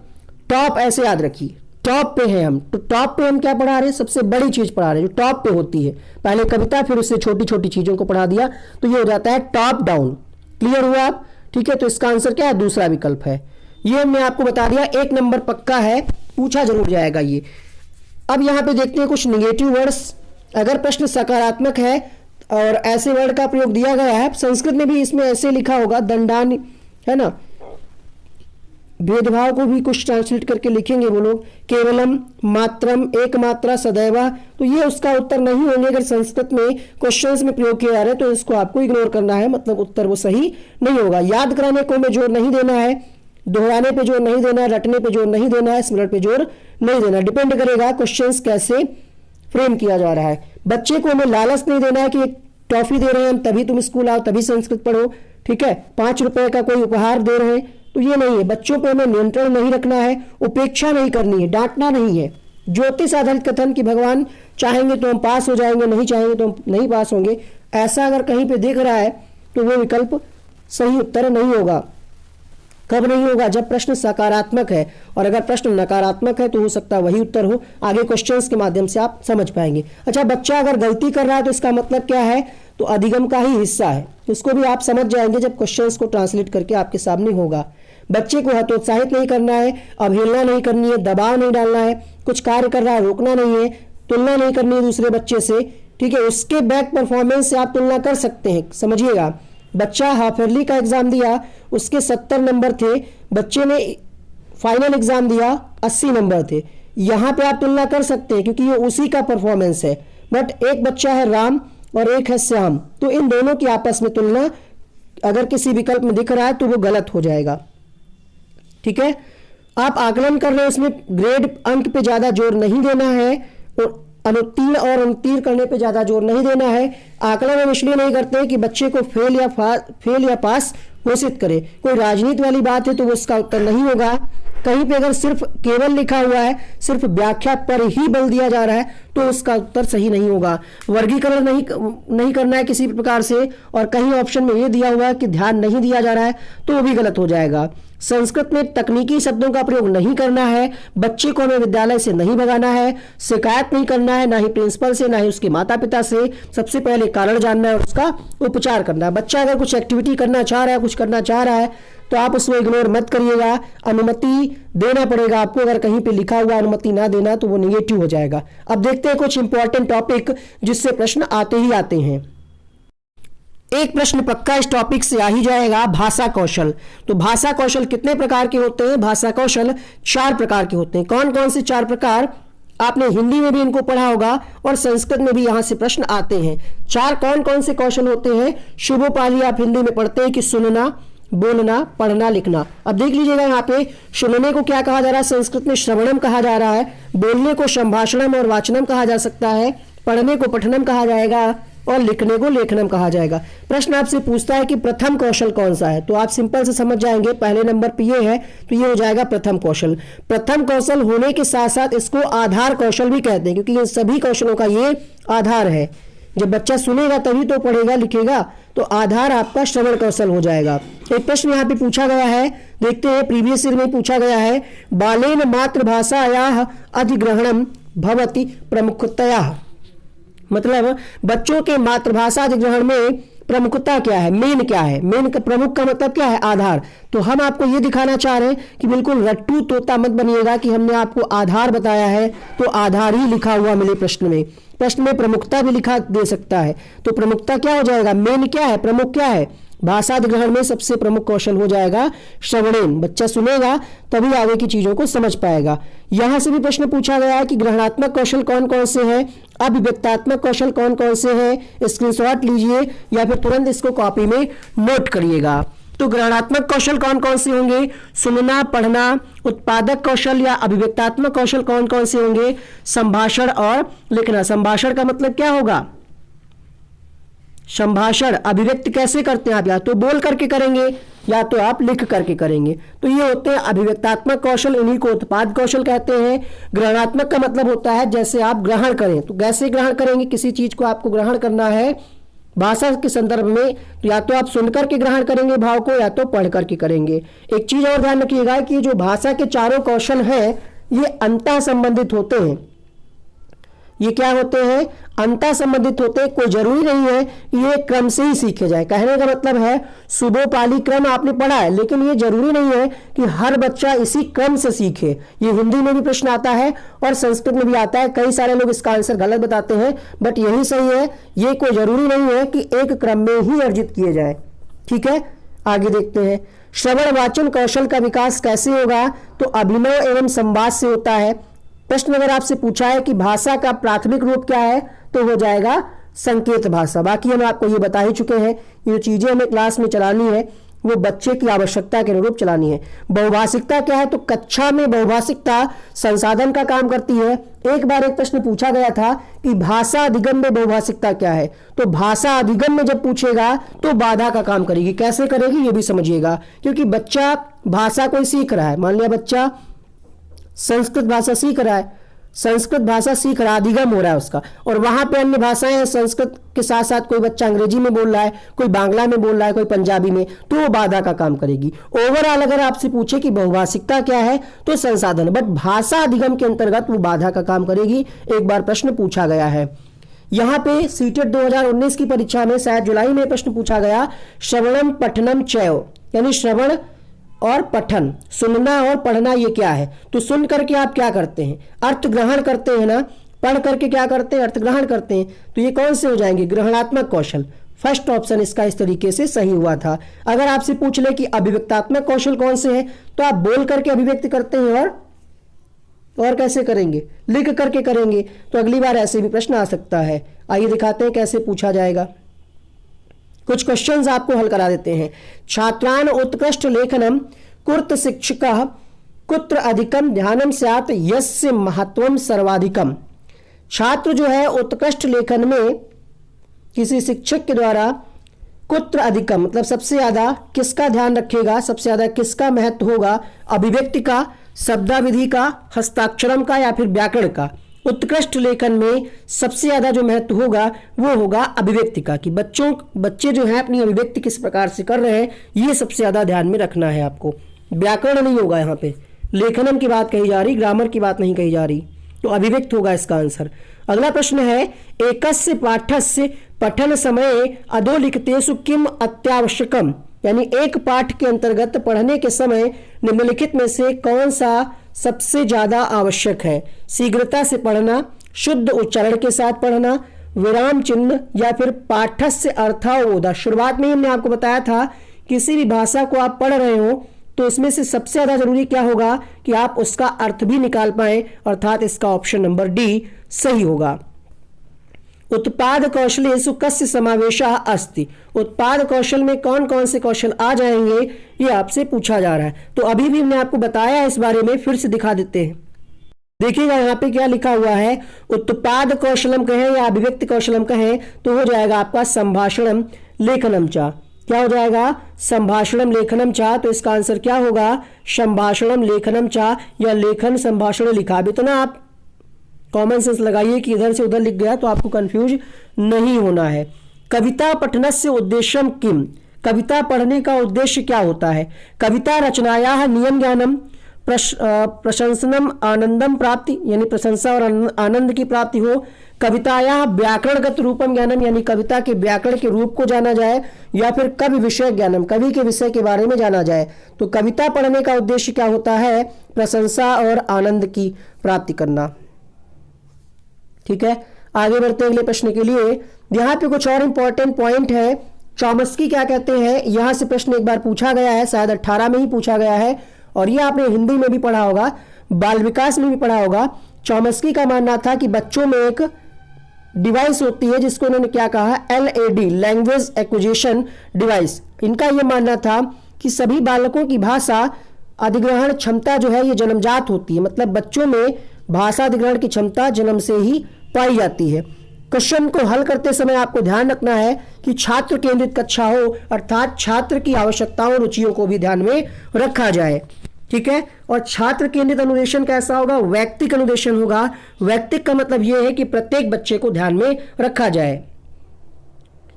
टॉप, ऐसे याद रखिए, टॉप पे है हम, तो टॉप पे हम क्या पढ़ा रहे हैं, सबसे बड़ी चीज पढ़ा रहे हैं जो टॉप पे होती है। पहले कविता फिर उससे छोटी छोटी चीजों को पढ़ा दिया, तो ये हो जाता है टॉप डाउन। क्लियर हुआ आप? ठीक है, तो इसका आंसर क्या है, दूसरा विकल्प है। ये मैं आपको बता दिया, 1 नंबर पक्का है, पूछा जरूर जाएगा ये। अब यहाँ पे देखते हैं कुछ निगेटिव वर्ड्स। अगर प्रश्न सकारात्मक है और ऐसे वर्ड का प्रयोग दिया गया है, संस्कृत में भी इसमें ऐसे लिखा होगा, दंडान, है ना, भेदभाव को भी कुछ ट्रांसलेट करके लिखेंगे वो लोग, केवलम, मात्रम, एक मात्रा, सदैव, तो ये उसका उत्तर नहीं होंगे। अगर संस्कृत में क्वेश्चंस में प्रयोग किए जा रहे हैं तो इसको आपको इग्नोर करना है, मतलब उत्तर वो सही नहीं होगा। याद कराने को में जोर नहीं देना है, दोहराने पे जोर नहीं देना है, रटने पे जोर नहीं देना है, स्मरण पे जोर नहीं देना। डिपेंड करेगा क्वेश्चंस कैसे फ्रेम किया जा रहा है। बच्चे को हमें लालच नहीं देना है कि एक टॉफी दे रहे हैं हम तभी तुम स्कूल आओ, तभी संस्कृत पढ़ो, ठीक है, 5 रुपए का कोई उपहार दे रहे हैं, तो ये नहीं है। बच्चों पे हमें नियंत्रण नहीं रखना है, उपेक्षा नहीं करनी है, डांटना नहीं है। ज्योतिष आधारित कथन कि भगवान चाहेंगे तो हम पास हो जाएंगे, नहीं चाहेंगे तो हम नहीं पास होंगे, ऐसा अगर कहीं पे दिख रहा है तो वो विकल्प सही उत्तर नहीं होगा। कब नहीं होगा, जब प्रश्न सकारात्मक है, और अगर प्रश्न नकारात्मक है तो हो सकता है वही उत्तर हो। आगे क्वेश्चंस के माध्यम से आप समझ पाएंगे। अच्छा, बच्चा अगर गलती कर रहा है तो इसका मतलब क्या है, तो अधिगम का ही हिस्सा है। इसको भी आप समझ जाएंगे जब क्वेश्चंस को ट्रांसलेट करके आपके सामने होगा। बच्चे को हतोत्साहित नहीं करना है, अवहेलना नहीं करनी है, दबाव नहीं डालना है, कुछ कार्य कर रहा है रोकना नहीं है, तुलना नहीं करनी है दूसरे बच्चे से, ठीक है। उसके बैक परफॉर्मेंस से आप तुलना कर सकते हैं, समझिएगा। बच्चा हाफ ईयरली का एग्जाम दिया, उसके 70 नंबर थे, बच्चे ने फाइनल एग्जाम दिया 80 नंबर थे, यहाँ पे आप तुलना कर सकते हैं क्योंकि ये उसी का परफॉर्मेंस है। बट एक बच्चा है राम और एक है श्याम, तो इन दोनों की आपस में तुलना अगर किसी विकल्प में दिख रहा है तो वो गलत हो जाएगा, ठीक है। आप आकलन कर रहे हैं, उसमें ग्रेड अंक पे ज्यादा जोर नहीं देना है, और अनुत्तीर्ण और अनुत्तीर्ण करने पे ज्यादा जोर नहीं देना है। आकलन हम इसलिए नहीं करते हैं कि बच्चे को फेल या पास घोषित करे। कोई राजनीति वाली बात है तो वो उसका उत्तर नहीं होगा। कहीं पे अगर सिर्फ केवल लिखा हुआ है, सिर्फ व्याख्या पर ही बल दिया जा रहा है तो उसका उत्तर सही नहीं होगा। वर्गीकरण नहीं करना है किसी प्रकार से, और कहीं ऑप्शन में ये दिया हुआ है कि ध्यान नहीं दिया जा रहा है तो वो भी गलत हो जाएगा। संस्कृत में तकनीकी शब्दों का प्रयोग नहीं करना है, बच्चे को हमें विद्यालय से नहीं भगाना है, शिकायत नहीं करना है, ना ही प्रिंसिपल से, ना ही उसके माता पिता से। सबसे पहले कारण जानना है और उसका उपचार करना है। बच्चा अगर कुछ एक्टिविटी करना चाह रहा है, कुछ करना चाह रहा है, तो आप उसको इग्नोर मत करिएगा, अनुमति देना पड़ेगा आपको। अगर कहीं पे लिखा हुआ अनुमति ना देना तो वो निगेटिव हो जाएगा। अब देखते हैं कुछ इंपॉर्टेंट टॉपिक जिससे प्रश्न आते ही आते हैं। एक प्रश्न पक्का इस टॉपिक से आ ही जाएगा, भाषा कौशल। तो भाषा कौशल कितने प्रकार के होते हैं? भाषा कौशल 4 प्रकार के होते हैं। कौन कौन से 4 प्रकार? आपने हिंदी में भी इनको पढ़ा होगा और संस्कृत में भी यहां से प्रश्न आते हैं। 4 कौन कौन से कौशल होते हैं? शुभोपाली आप हिंदी में पढ़ते हैं कि सुनना, बोलना, पढ़ना, लिखना। अब देख लीजिएगा यहाँ पे सुनने को क्या कहा जा रहा है? संस्कृत में श्रवणम कहा जा रहा है। बोलने को संभाषणम और वाचनम कहा जा सकता है। पढ़ने को पठनम कहा जाएगा और लिखने को लेखनम कहा जाएगा। प्रश्न आपसे पूछता है कि प्रथम कौशल कौन सा है, तो आप सिंपल से समझ जाएंगे पहले नंबर पे ये है, तो ये हो जाएगा प्रथम कौशल। प्रथम कौशल होने के साथ साथ इसको आधार कौशल भी कहते हैं, क्योंकि इन सभी कौशलों का ये आधार है। जब बच्चा सुनेगा तभी तो पढ़ेगा लिखेगा, तो आधार आपका श्रवण कौशल हो जाएगा। एक प्रश्न यहाँ पे पूछा गया है, देखते हैं, प्रीवियस ईयर में पूछा गया है, बालेन मातृभाषायाः अधिग्रहणम भवति प्रमुखतया। मतलब बच्चों के मातृभाषा अधिग्रहण में प्रमुखता क्या है, मेन क्या है? मेन का प्रमुख का मतलब क्या है? आधार। तो हम आपको ये दिखाना चाह रहे हैं कि बिल्कुल रट्टू तोता मत बनिएगा कि हमने आपको आधार बताया है तो आधार ही लिखा हुआ मिले प्रश्न में। प्रश्न में प्रमुखता भी लिखा दे सकता है, तो प्रमुखता क्या हो जाएगा? मेन क्या है, प्रमुख क्या है? भाषा अधिग्रहण में सबसे प्रमुख कौशल हो जाएगा श्रवणेन। बच्चा सुनेगा तभी आगे की चीजों को समझ पाएगा। यहां से भी प्रश्न पूछा गया है कि ग्रहणात्मक कौशल कौन कौन से हैं, अभिव्यक्तात्मक कौशल कौन कौन से हैं। स्क्रीनशॉट लीजिए या फिर तुरंत इसको कॉपी में नोट करिएगा। तो ग्रहणात्मक कौशल कौन कौन से होंगे? सुनना, पढ़ना। उत्पादक कौशल या अभिव्यक्तात्मक कौशल कौन कौन से होंगे? संभाषण और लिखना। संभाषण का मतलब क्या होगा? संभाषण अभिव्यक्त कैसे करते हैं आप, या तो बोल करके करेंगे या तो आप लिख करके करेंगे। तो ये होते हैं अभिव्यक्तात्मक कौशल, इन्हीं को उत्पाद कौशल कहते हैं। ग्रहणात्मक का मतलब होता है जैसे आप ग्रहण करें, तो कैसे ग्रहण करेंगे, किसी चीज को आपको ग्रहण करना है भाषा के संदर्भ में, तो या तो आप सुनकर के ग्रहण करेंगे भाव को, या तो पढ़ करके करेंगे। एक चीज और ध्यान रखिएगा कि जो भाषा के चारों कौशल हैं ये अंतः संबंधित होते हैं। ये क्या होते हैं, अंतः संबंधित होते हैं। कोई जरूरी नहीं है कि ये क्रम से ही सीखे जाए। कहने का मतलब है सुबोपाली क्रम आपने पढ़ा है, लेकिन ये जरूरी नहीं है कि हर बच्चा इसी क्रम से सीखे। ये हिंदी में भी प्रश्न आता है और संस्कृत में भी आता है। कई सारे लोग इसका आंसर गलत बताते हैं, बट यही सही है। ये कोई जरूरी नहीं है कि एक क्रम में ही अर्जित किए जाए। ठीक है, आगे देखते हैं। श्रवण वाचन कौशल का विकास कैसे होगा, तो अभिनव एवं संवाद से होता है। प्रश्न अगर आपसे पूछा है कि भाषा का प्राथमिक रूप क्या है, तो हो जाएगा संकेत भाषा। बाकी हम आपको ये बता ही चुके हैं, ये जो चीजें हमें क्लास में चलानी है वो बच्चे की आवश्यकता के अनुरूप चलानी है। बहुभाषिकता क्या है, तो कक्षा में बहुभाषिकता संसाधन का काम करती है। एक बार एक प्रश्न पूछा गया था कि भाषा अधिगम में बहुभाषिकता क्या है, तो भाषा अधिगम में जब पूछेगा तो बाधा का काम करेगी। कैसे करेगी ये भी समझिएगा, क्योंकि बच्चा भाषा कोई सीख रहा है। मान लिया बच्चा संस्कृत भाषा सीख रहा है, संस्कृत भाषा सीख रहा, अधिगम हो रहा है उसका, और वहां पे अन्य भाषाएं हैं संस्कृत के साथ साथ, कोई बच्चा अंग्रेजी में बोल रहा है, कोई बांग्ला में बोल रहा है, कोई पंजाबी में, तो वो बाधा का काम करेगी। ओवरऑल अगर आपसे पूछे कि बहुभाषिकता क्या है, तो संसाधन, बट भाषा अधिगम के अंतर्गत वो बाधा का काम करेगी। एक बार प्रश्न पूछा गया है यहाँ पे सीटेट 2019 की परीक्षा में, शायद जुलाई में प्रश्न पूछा गया, श्रवणम पठनम चैव, यानी श्रवण और पठन, सुनना और पढ़ना, ये क्या है। तो सुन करके आप क्या करते हैं, अर्थ ग्रहण करते हैं ना, पढ़ करके क्या करते हैं, अर्थ ग्रहण करते हैं। तो ये कौन से हो जाएंगे, ग्रहणात्मक कौशल। फर्स्ट ऑप्शन इसका इस तरीके से सही हुआ था। अगर आपसे पूछ ले कि अभिव्यक्तात्मक कौशल कौन से हैं, तो आप बोल करके अभिव्यक्त करते हैं, और कैसे करेंगे, लिख करके करेंगे। तो अगली बार ऐसे भी प्रश्न आ सकता है। आइए दिखाते हैं कैसे पूछा जाएगा। कुछ क्वेश्चंस आपको हल करा देते हैं। छात्रान उत्कृष्ट लेखनम कुर्त शिक्षकः कुत्र अधिकम ध्यानम स्यात् यस्य महत्वम सर्वाधिकम। छात्र जो है उत्कृष्ट लेखन में किसी शिक्षक के द्वारा कुत्र अधिकम मतलब सबसे ज्यादा किसका ध्यान रखेगा, सबसे ज्यादा किसका महत्व होगा, अभिव्यक्ति का, शब्दाविधि का, हस्ताक्षरम का, या फिर व्याकरण का। उत्कृष्ट लेखन में सबसे ज्यादा जो महत्व होगा वो होगा अभिव्यक्ति का, कि बच्चे जो हैं अपनी अभिव्यक्ति किस प्रकार से कर रहे हैं, ये सबसे ज्यादा ध्यान में रखना है आपको। व्याकरण नहीं होगा यहाँ पे, लेखनम की बात कही जा रही, ग्रामर की बात नहीं कही जा रही, तो अभिव्यक्त होगा इसका आंसर। अगला प्रश्न है, एकस्य पाठस्य पठन समय अधोलिखितेषु किम अत्यावश्यकम, यानी एक पाठ के अंतर्गत पढ़ने के समय निम्नलिखित में से कौन सा सबसे ज्यादा आवश्यक है। शीघ्रता से पढ़ना, शुद्ध उच्चारण के साथ पढ़ना, विराम चिन्ह, या फिर पाठस्य अर्थावबोध। शुरुआत में ही हमने आपको बताया था किसी भी भाषा को आप पढ़ रहे हो तो इसमें से सबसे ज्यादा जरूरी क्या होगा कि आप उसका अर्थ भी निकाल पाए, अर्थात इसका ऑप्शन नंबर डी सही होगा। उत्पाद कौशलेषु कस्य समावेशः अस्ति, उत्पाद कौशल में कौन कौन से कौशल आ जाएंगे ये आपसे पूछा जा रहा है। तो अभी भी हमने आपको बताया इस बारे में, फिर से दिखा देते हैं। देखिएगा यहाँ पे क्या लिखा हुआ है, उत्पाद कौशलम कहें या अभिव्यक्ति कौशलम कहें तो हो जाएगा आपका संभाषणम लेखनम चा। क्या हो जाएगा, संभाषणम लेखनम चा। तो इसका आंसर क्या होगा, संभाषणम लेखनम चा, या लेखन संभाषण लिखा। अब इतना आप कॉमन सेंस लगाइए कि इधर से उधर लिख गया तो आपको कंफ्यूज नहीं होना है। कविता पठनस्य उद्देश्यम किम, कविता पढ़ने का उद्देश्य क्या होता है। कविता रचनायाः नियम ज्ञानम प्रशंसनम आनंदम प्राप्ति, यानी प्रशंसा और आनंद की प्राप्ति हो। कवितायाः व्याकरणगत रूपम ज्ञानम, यानी कविता के व्याकरण के रूप को जाना जाए, या फिर कवि विषय ज्ञानम, कवि के विषय के बारे में जाना जाए। तो कविता पढ़ने का उद्देश्य क्या होता है, प्रशंसा और आनंद की प्राप्ति करना। ठीक है, आगे बढ़ते अगले प्रश्न के लिए। यहाँ पे कुछ और इंपॉर्टेंट पॉइंट है। चॉम्स्की क्या कहते हैं, यहाँ से प्रश्न एक बार पूछा गया है, शायद 18 में ही पूछा गया है, और ये आपने हिंदी में भी पढ़ा होगा, बाल विकास में भी पढ़ा होगा। चॉम्स्की का मानना था कि बच्चों में एक डिवाइस होती है जिसको उन्होंने क्या कहा, LAD, लैंग्वेज एक्विजिशन डिवाइस। इनका यह मानना था कि सभी बालकों की भाषा अधिग्रहण क्षमता जो है ये जन्मजात होती है, मतलब बच्चों में भाषा अधिग्रहण की क्षमता जन्म से ही पाई जाती है। क्वेश्चन को हल करते समय आपको ध्यान रखना है कि छात्र केंद्रित कक्षा हो, अर्थात छात्र की आवश्यकताओं रुचियों को भी ध्यान में रखा जाए। ठीक है, और छात्र केंद्रित अनुदेशन कैसा होगा? वैयक्तिक अनुदेशन होगा। वैयक्तिक का मतलब यह है कि प्रत्येक बच्चे को ध्यान में रखा जाए।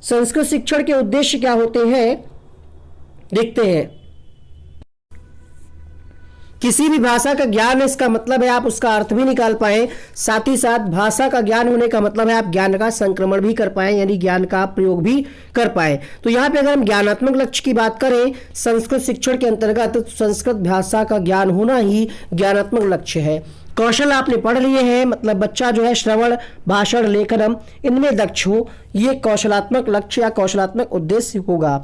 संस्कृत शिक्षण के उद्देश्य क्या होते हैं, देखते हैं। किसी भी भाषा का ज्ञान, इसका मतलब है आप उसका अर्थ भी निकाल पाए, साथ ही साथ भाषा का ज्ञान होने का मतलब है आप ज्ञान का संक्रमण भी कर पाए, यानी ज्ञान का प्रयोग भी कर पाए। तो यहाँ पे अगर हम ज्ञानात्मक लक्ष्य की बात करें संस्कृत शिक्षण के अंतर्गत, तो संस्कृत भाषा का ज्ञान होना ही ज्ञानात्मक लक्ष्य है। कौशल आपने पढ़ लिए हैं, मतलब बच्चा जो है श्रवण, भाषण, लेखनम इनमें दक्ष हो, ये कौशलात्मक लक्ष्य या कौशलात्मक उद्देश्य होगा।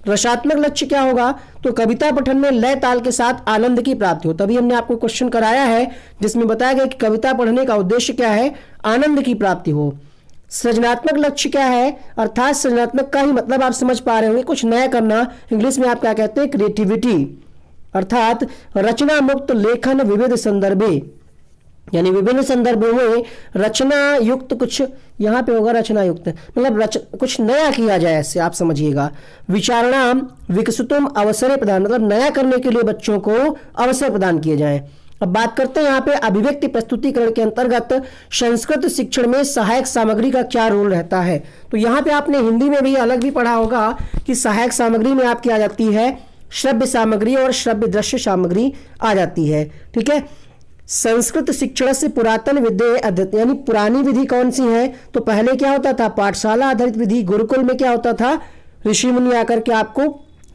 रसात्मक लक्ष्य क्या होगा? तो कविता पठन में लय ताल के साथ आनंद की प्राप्ति हो। तभी हमने आपको क्वेश्चन कराया है जिसमें बताया गया कि कविता पढ़ने का उद्देश्य क्या है? आनंद की प्राप्ति हो। सृजनात्मक लक्ष्य क्या है? अर्थात सृजनात्मक का ही मतलब आप समझ पा रहे होंगे, कुछ नया करना। इंग्लिश में आप क्या कहते हैं? क्रिएटिविटी, अर्थात रचना मुक्त लेखन विविध संदर्भे, यानी विभिन्न संदर्भों में रचना युक्त, कुछ यहाँ पे होगा रचना युक्त, मतलब कुछ नया किया जाए, ऐसे आप समझिएगा। विचारणाम विकसितुम अवसर प्रदान, मतलब नया करने के लिए बच्चों को अवसर प्रदान किए जाएं। अब बात करते हैं यहाँ पे अभिव्यक्ति प्रस्तुतिकरण के अंतर्गत संस्कृत शिक्षण में सहायक सामग्री का क्या रोल रहता है। तो यहाँ पे आपने हिंदी में भी अलग भी पढ़ा होगा कि सहायक सामग्री में आपकी आ जाती है श्रव्य सामग्री और श्रव्य दृश्य सामग्री आ जाती है। ठीक है, संस्कृत शिक्षण से पुरातन विद्या अध्ययन, यानी पुरानी विधि कौन सी है? तो पहले क्या होता था? पाठशाला आधारित विधि। गुरुकुल में क्या होता था? ऋषि मुनि आकर के आपको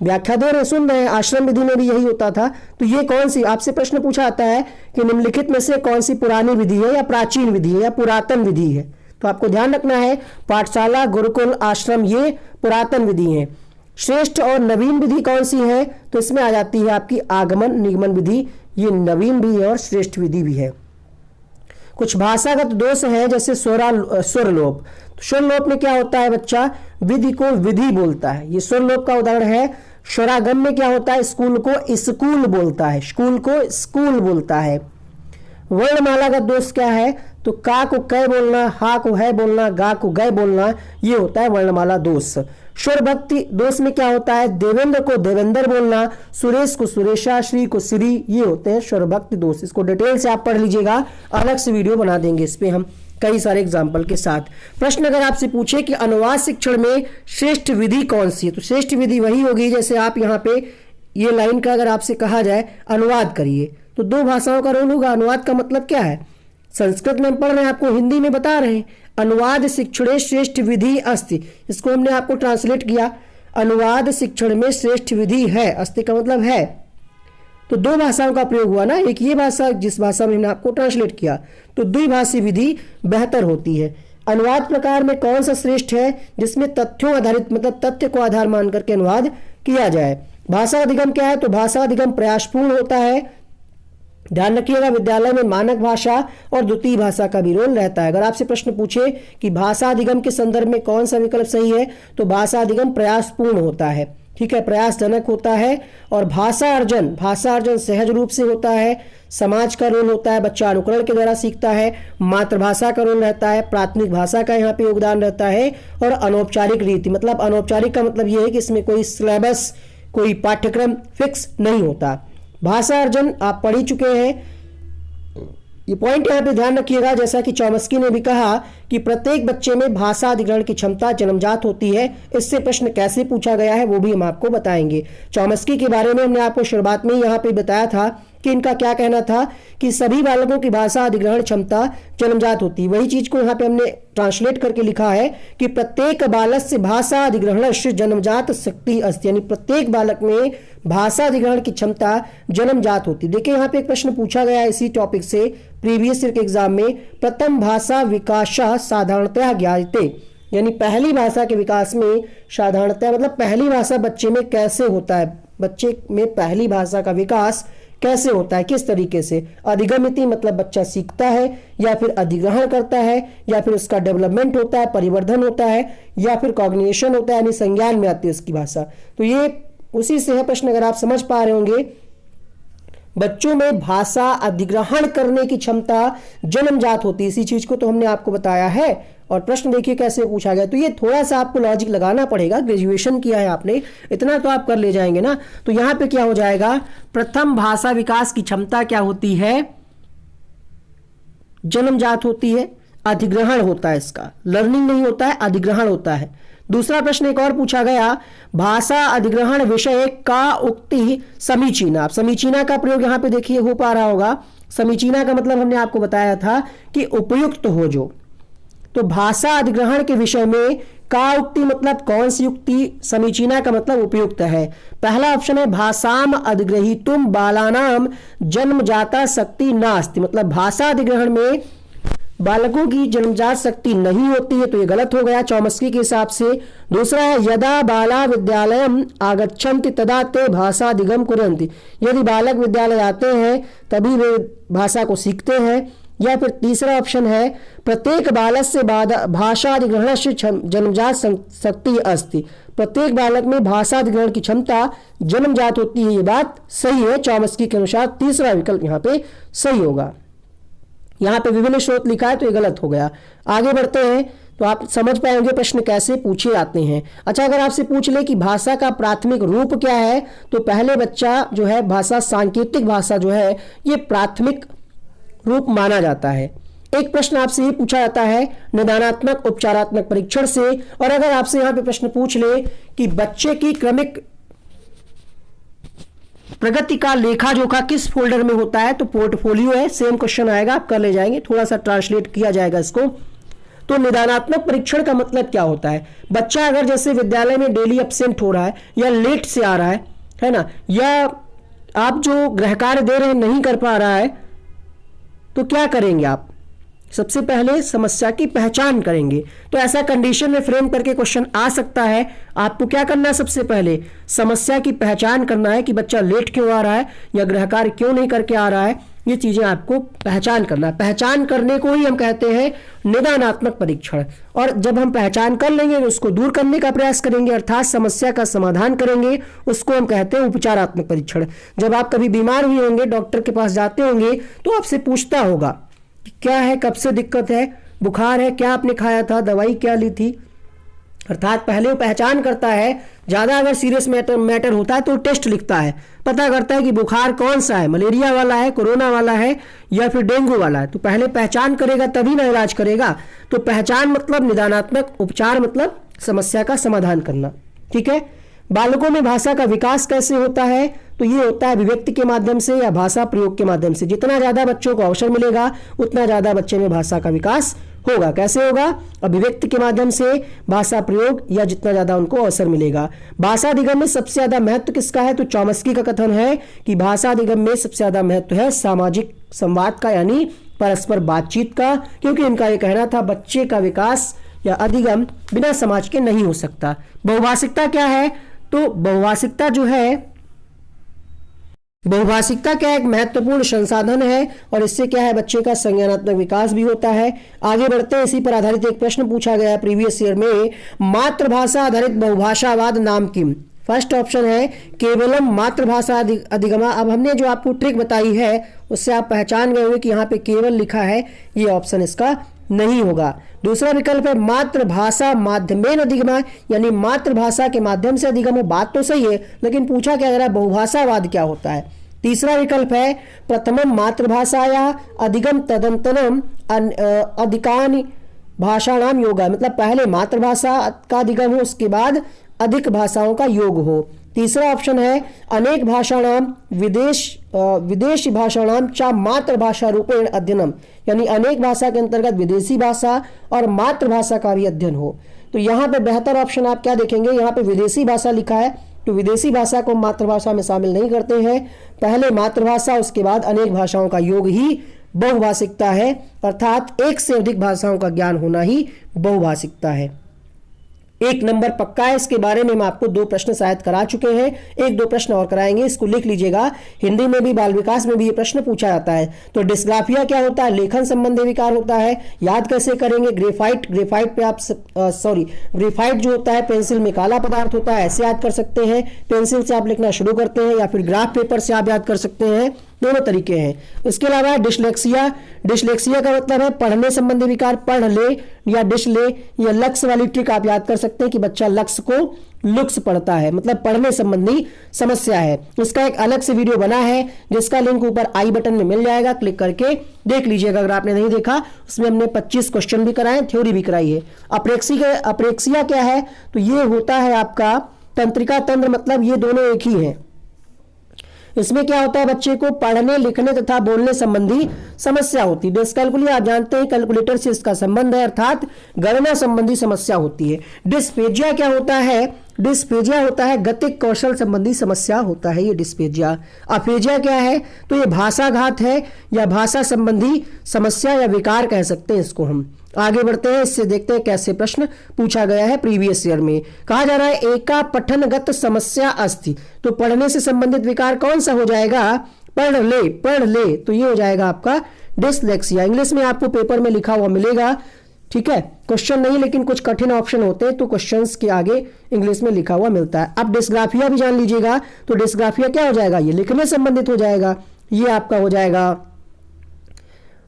व्याख्या दे रहे, सुन रहे हैं। आश्रम विधि में भी यही होता था। तो ये कौन सी, आपसे प्रश्न पूछा आता है कि निम्नलिखित में से कौन सी पुरानी विधि है या प्राचीन विधि है या पुरातन विधि है? तो आपको ध्यान रखना है पाठशाला, गुरुकुल, आश्रम ये पुरातन विधि है। श्रेष्ठ और नवीन विधि कौन सी है? तो इसमें आ जाती है आपकी आगमन निगमन विधि, ये नवीन भी है और श्रेष्ठ विधि भी है। कुछ भाषागत दोष है जैसे स्वरलोप। स्वरलोप में क्या होता है? बच्चा विधि को विधि बोलता है, ये स्वरलोप का उदाहरण है। स्वरागम में क्या होता है? स्कूल को स्कूल बोलता है, स्कूल को स्कूल बोलता है। वर्णमाला का दोष क्या है? तो का को कै बोलना, हा को है बोलना, गा को गय बोलना, ये होता है वर्णमाला दोष। स्वर भक्ति दोष में क्या होता है? देवेंद्र को देवेंद्र बोलना, सुरेश को सुरेशा, श्री को श्री, ये होते हैं स्वर भक्ति दोष। इसको डिटेल से आप पढ़ लीजिएगा, अलग से वीडियो बना देंगे इस पे हम कई सारे एग्जाम्पल के साथ। प्रश्न अगर आपसे पूछे कि अनुवाद शिक्षण में श्रेष्ठ विधि कौन सी है, तो श्रेष्ठ विधि वही होगी जैसे आप यहाँ पे ये लाइन का अगर आपसे कहा जाए अनुवाद करिए, तो दो भाषाओं का रोल होगा। अनुवाद का मतलब क्या है? संस्कृत में पढ़ रहे हैं, आपको हिंदी में बता रहे हैं। अनुवाद शिक्षणे श्रेष्ठ विधि अस्ति, इसको हमने आपको ट्रांसलेट किया। अनुवाद शिक्षण में श्रेष्ठ विधि है, अस्ति का मतलब है। तो दो भाषाओं का प्रयोग हुआ ना, एक ये भाषा जिस भाषा में हमने आपको ट्रांसलेट किया, तो द्विभाषी विधि बेहतर होती है। अनुवाद प्रकार में कौन सा श्रेष्ठ है? जिसमें तथ्यों आधारित, मतलब तथ्य को आधार मान करके अनुवाद किया जाए। भाषा अधिगम क्या है? तो भाषा अधिगम प्रयासपूर्ण होता है। ध्यान रखिएगा विद्यालय में मानक भाषा और द्वितीय भाषा का भी रोल रहता है। अगर आपसे प्रश्न पूछे कि भाषा अधिगम के संदर्भ में कौन सा विकल्प सही है, तो भाषा अधिगम प्रयासपूर्ण होता है। ठीक है, प्रयासजनक होता है। और भाषा अर्जन सहज रूप से होता है। समाज का रोल होता है, बच्चा अनुकरण के द्वारा सीखता है। मातृभाषा का रोल रहता है, प्राथमिक भाषा का यहाँ पे योगदान रहता है। और अनौपचारिक रीति, मतलब अनौपचारिक का मतलब ये है कि इसमें कोई सिलेबस, कोई पाठ्यक्रम फिक्स नहीं होता। भाषा अर्जन आप पढ़ ही चुके हैं, ये पॉइंट यहाँ पे ध्यान रखिएगा। जैसा कि चॉम्स्की ने भी कहा कि प्रत्येक बच्चे में भाषा अधिग्रहण की क्षमता जन्मजात होती है। इससे प्रश्न कैसे पूछा गया है वो भी हम आपको बताएंगे। चॉम्स्की के बारे में हमने आपको शुरुआत में यहाँ पे बताया था कि इनका क्या कहना था कि सभी बालकों की भाषा अधिग्रहण क्षमता जन्मजात होती है। वही चीज को यहाँ पे हमने ट्रांसलेट करके लिखा है कि प्रत्येक बालक से भाषा अधिग्रहण जन्मजात शक्ति अस्ति, यानी प्रत्येक बालक में भाषा अधिग्रहण की क्षमता जन्मजात होती है। देखिए यहाँ पे एक प्रश्न पूछा गया है इसी टॉपिक से प्रीवियस ईयर के एग्जाम में, प्रथम भाषा विकास साधारणतया ज्ञायते, यानी पहली भाषा के विकास में साधारणतया मतलब पहली भाषा बच्चे में कैसे होता है, बच्चे में पहली भाषा का विकास कैसे होता है, किस तरीके से। अधिगमिति मतलब बच्चा सीखता है या फिर अधिग्रहण करता है या फिर उसका डेवलपमेंट होता है, परिवर्धन होता है, या फिर कॉग्निशन होता है, यानी संज्ञान में आती है उसकी भाषा। तो ये उसी से है प्रश्न, अगर आप समझ पा रहे होंगे। बच्चों में भाषा अधिग्रहण करने की क्षमता जन्मजात होती है, इसी चीज को तो हमने आपको बताया है। और प्रश्न देखिए कैसे पूछा गया। तो ये थोड़ा सा आपको लॉजिक लगाना पड़ेगा, ग्रेजुएशन किया है आपने, इतना तो आप कर ले जाएंगे ना। तो यहाँ पे क्या हो जाएगा, प्रथम भाषा विकास की क्षमता क्या होती है, जन्मजात होती है, अधिग्रहण होता है, इसका लर्निंग नहीं होता है, अधिग्रहण होता है। दूसरा प्रश्न एक और पूछा गया, भाषा अधिग्रहण विषय का उक्ति समीचीना। अब समीचीना का प्रयोग यहां पे देखिए हो पा रहा होगा। समीचीना का मतलब हमने आपको बताया था कि उपयुक्त हो जो। तो भाषा अधिग्रहण के विषय में का उक्ति मतलब कौन सी युक्ति, समीचीना का मतलब उपयुक्त है। पहला ऑप्शन है भाषाम अधिग्रहीतुम बालानाम जन्मजाता शक्ति नास्ति, मतलब भाषा अधिग्रहण में बालकों की जन्मजात शक्ति नहीं होती है, तो ये गलत हो गया चौमस्की के हिसाब से। दूसरा है यदा बाला विद्यालयम आगच्छन्ति तदा ते भाषा अधिगम कुर्वन्ति, यदि बालक विद्यालय आते हैं तभी वे भाषा को सीखते हैं। या फिर तीसरा ऑप्शन है प्रत्येक बालक से भाषा अधिग्रहण से जन्मजात शक्ति अस्ति, प्रत्येक बालक में भाषा अधिग्रहण की क्षमता जन्मजात होती है, ये बात सही है चौमस्की के अनुसार। तीसरा विकल्प यहाँ पे सही होगा। यहाँ पे विभिन्न स्रोत लिखा है तो ये गलत हो गया। आगे बढ़ते हैं तो आप समझ पाएंगे प्रश्न कैसे पूछे जाते हैं। अच्छा, अगर आपसे पूछ ले कि भाषा का प्राथमिक रूप क्या है, तो पहले बच्चा जो है भाषा, सांकेतिक भाषा जो है ये प्राथमिक रूप माना जाता है। एक प्रश्न आपसे ये पूछा जाता है निदानात्मक उपचारात्मक परीक्षण से। और अगर आपसे यहाँ पे प्रश्न पूछ ले कि बच्चे की क्रमिक प्रगति का लेखा जोखा किस फोल्डर में होता है, तो पोर्टफोलियो है, सेम क्वेश्चन आएगा, आप कर ले जाएंगे, थोड़ा सा ट्रांसलेट किया जाएगा इसको। तो निदानात्मक परीक्षण का मतलब क्या होता है, बच्चा अगर जैसे विद्यालय में डेली एब्सेंट हो रहा है या लेट से आ रहा है ना, या आप जो गृह कार्य दे रहे हैं नहीं कर पा रहा है, तो क्या करेंगे आप, सबसे पहले समस्या की पहचान करेंगे। तो ऐसा कंडीशन में फ्रेम करके क्वेश्चन आ सकता है। आपको क्या करना है, सबसे पहले समस्या की पहचान करना है कि बच्चा लेट क्यों आ रहा है या गृह कार्य क्यों नहीं करके आ रहा है, ये चीजें आपको पहचान करना है। पहचान करने को ही हम कहते हैं निदानात्मक परीक्षण। और जब हम पहचान कर लेंगे उसको दूर करने का प्रयास करेंगे, अर्थात समस्या का समाधान करेंगे, उसको हम कहते हैं उपचारात्मक परीक्षण। जब आप कभी बीमार हुए होंगे, डॉक्टर के पास जाते होंगे, तो आपसे पूछता होगा क्या है, कब से दिक्कत है, बुखार है, क्या आपने खाया था, दवाई क्या ली थी, अर्थात पहले वो पहचान करता है। ज़्यादा अगर सीरियस मैटर होता है तो टेस्ट लिखता है, पता करता है कि बुखार कौन सा है, मलेरिया वाला है, कोरोना वाला है या फिर डेंगू वाला है। तो पहले पहचान करेगा तभी ना इलाज करेगा। तो पहचान मतलब निदानात्मक, उपचार मतलब समस्या का समाधान करना। ठीक है। बालकों में भाषा का विकास कैसे होता है, तो ये होता है अभिव्यक्ति के माध्यम से या भाषा प्रयोग के माध्यम से। जितना ज़्यादा बच्चों को अवसर मिलेगा उतना ज़्यादा बच्चे में भाषा का विकास होगा। कैसे होगा, अभिव्यक्ति के माध्यम से, भाषा प्रयोग, या जितना ज़्यादा उनको अवसर मिलेगा। भाषा अधिगम में सबसे ज़्यादा महत्व किसका है, तो चौमस्की का कथन है कि भाषा अधिगम में सबसे ज़्यादा महत्व है सामाजिक संवाद का, यानी परस्पर बातचीत का, क्योंकि इनका ये कहना था बच्चे का विकास या अधिगम बिना समाज के नहीं हो सकता। बहुभाषिकता क्या है, तो बहुभाषिकता जो है, बहुभाषिकता क्या एक महत्वपूर्ण संसाधन है और इससे क्या है बच्चे का संज्ञानात्मक विकास भी होता है। आगे बढ़ते हैं, इसी पर आधारित एक प्रश्न पूछा गया प्रीवियस ईयर में, मातृभाषा आधारित बहुभाषावाद नाम किम। फर्स्ट ऑप्शन है केवलम मातृभाषा अधिगमा। अब हमने जो आपको ट्रिक बताई है उससे आप पहचान गए होंगे कि यहाँ पे केवल लिखा है, ये ऑप्शन इसका नहीं होगा। दूसरा विकल्प है मातृभाषा माध्यमेन अधिगमा, यानी मातृभाषा के माध्यम से अधिगम हो। बात तो सही है, लेकिन पूछा क्या जा रहा है, बहुभाषावाद क्या होता है। तीसरा विकल्प है प्रथमम मातृभाषाया अधिगम तदंतरम अधिकानि भाषाणाम योगा, मतलब पहले मातृभाषा का अधिगम हो उसके बाद अधिक भाषाओं का योग हो। तीसरा ऑप्शन है अनेक भाषाणाम विदेशी भाषाणाम चा मातृभाषा रूपेण अध्ययनम, यानी अनेक भाषा के अंतर्गत विदेशी भाषा और मातृभाषा का भी अध्ययन हो। तो यहाँ पे बेहतर ऑप्शन आप क्या देखेंगे, यहाँ पे विदेशी भाषा लिखा है, तो विदेशी भाषा को मातृभाषा में शामिल नहीं करते हैं। पहले मातृभाषा उसके बाद अनेक भाषाओं का योग ही बहुभाषिकता है, अर्थात एक से अधिक भाषाओं का ज्ञान होना ही बहुभाषिकता है। एक नंबर पक्का है, इसके बारे में हम आपको 2 प्रश्न शायद करा चुके हैं, 1-2 प्रश्न और कराएंगे, इसको लिख लीजिएगा। हिंदी में भी बाल विकास में भी ये प्रश्न पूछा जाता है। तो डिस्ग्राफिया क्या होता है, लेखन संबंधी विकार होता है, याद कैसे करेंगे। ग्रेफाइट पे आप ग्रेफाइट जो होता है पेंसिल में काला पदार्थ होता है, ऐसे याद कर सकते हैं। पेंसिल से आप लिखना शुरू करते हैं या फिर ग्राफ पेपर से आप याद कर सकते हैं, दोनों तरीके हैं। इसके अलावा डिसलेक्सिया, डिसलेक्सिया का मतलब है पढ़ने संबंधी विकार, पढ़ ले या डिस ले। या लक्ष्य वाली ट्रिक आप याद कर सकते हैं कि बच्चा लक्ष्य को लुक्स पढ़ता है, मतलब पढ़ने संबंधी समस्या है। इसका एक अलग से वीडियो बना है जिसका लिंक ऊपर आई बटन में मिल जाएगा, क्लिक करके देख लीजिएगा अगर आपने नहीं देखा। उसमें हमने 25 क्वेश्चन भी कराए, थ्योरी भी कराई है। अप्रेक्सिया क्या है? तो ये होता है आपका तंत्रिका तंत्र, मतलब ये दोनों एक ही हैं। इसमें क्या होता है, बच्चे को पढ़ने लिखने तथा बोलने संबंधी समस्या होती है। डिस्कैलकुलिया आप जानते हैं कैलकुलेटर से इसका संबंध है, अर्थात गणना संबंधी समस्या होती है। डिस्पेजिया क्या होता है? डिस्पेजिया होता है गतिक कौशल संबंधी समस्या होता है ये डिस्पेजिया। अफेजिया क्या है? तो ये भाषाघात है या भाषा संबंधी समस्या या विकार कह सकते हैं इसको हम। आगे बढ़ते हैं, इससे देखते हैं कैसे प्रश्न पूछा गया है प्रीवियस ईयर में। कहा जा रहा है एका पठनगत समस्या अस्ति, तो पढ़ने से संबंधित विकार कौन सा हो जाएगा? पढ़ ले, तो ये हो जाएगा आपका डिसलेक्सिया। इंग्लिश में आपको पेपर में लिखा हुआ मिलेगा, ठीक है, क्वेश्चन नहीं लेकिन कुछ कठिन ऑप्शन होते हैं तो क्वेश्चंस के आगे इंग्लिश में लिखा हुआ मिलता है। अब डिस्ग्राफिया भी जान लीजिएगा, तो डिस्ग्राफिया क्या हो जाएगा? ये लिखने संबंधित हो जाएगा, ये आपका हो जाएगा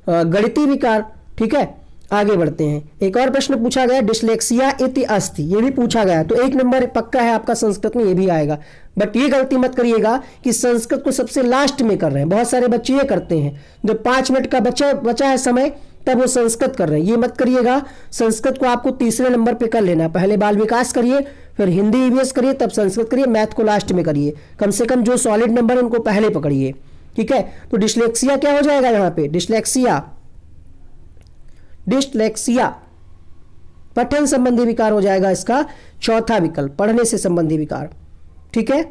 गणितीय विकार, ठीक है। आगे बढ़ते हैं, एक और प्रश्न पूछा गया डिसलेक्सिया इति अस्ति, ये भी पूछा गया, तो 1 नंबर पक्का है आपका संस्कृत में, ये भी आएगा। बट ये गलती मत करिएगा कि संस्कृत को सबसे लास्ट में कर रहे हैं, बहुत सारे बच्चे ये करते हैं, जब 5 मिनट का बचा है समय तब वो संस्कृत कर रहे हैं, ये मत करिएगा। संस्कृत को आपको तीसरे नंबर पे कर लेना, पहले बाल विकास करिए, फिर हिंदी ईवीएस करिए, तब संस्कृत करिए, मैथ को लास्ट में करिए। कम से कम जो सॉलिड नंबर उनको पहले पकड़िए, ठीक है। तो डिसलेक्सिया क्या हो जाएगा यहाँ पे? डिसलेक्सिया पठन संबंधी विकार हो जाएगा इसका चौथा विकल्प, पढ़ने से संबंधी विकार, ठीक है।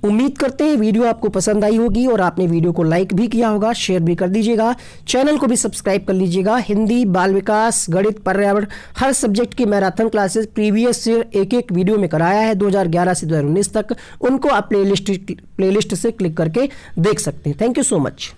उम्मीद करते हैं वीडियो आपको पसंद आई होगी और आपने वीडियो को लाइक भी किया होगा, शेयर भी कर दीजिएगा, चैनल को भी सब्सक्राइब कर लीजिएगा। हिंदी, बाल विकास, गणित, पर्यावरण, हर सब्जेक्ट की मैराथन क्लासेस प्रीवियस ईयर एक वीडियो में कराया है 2011 से 2019 तक, उनको आप प्लेलिस्ट से क्लिक करके देख सकते हैं। Thank you so much.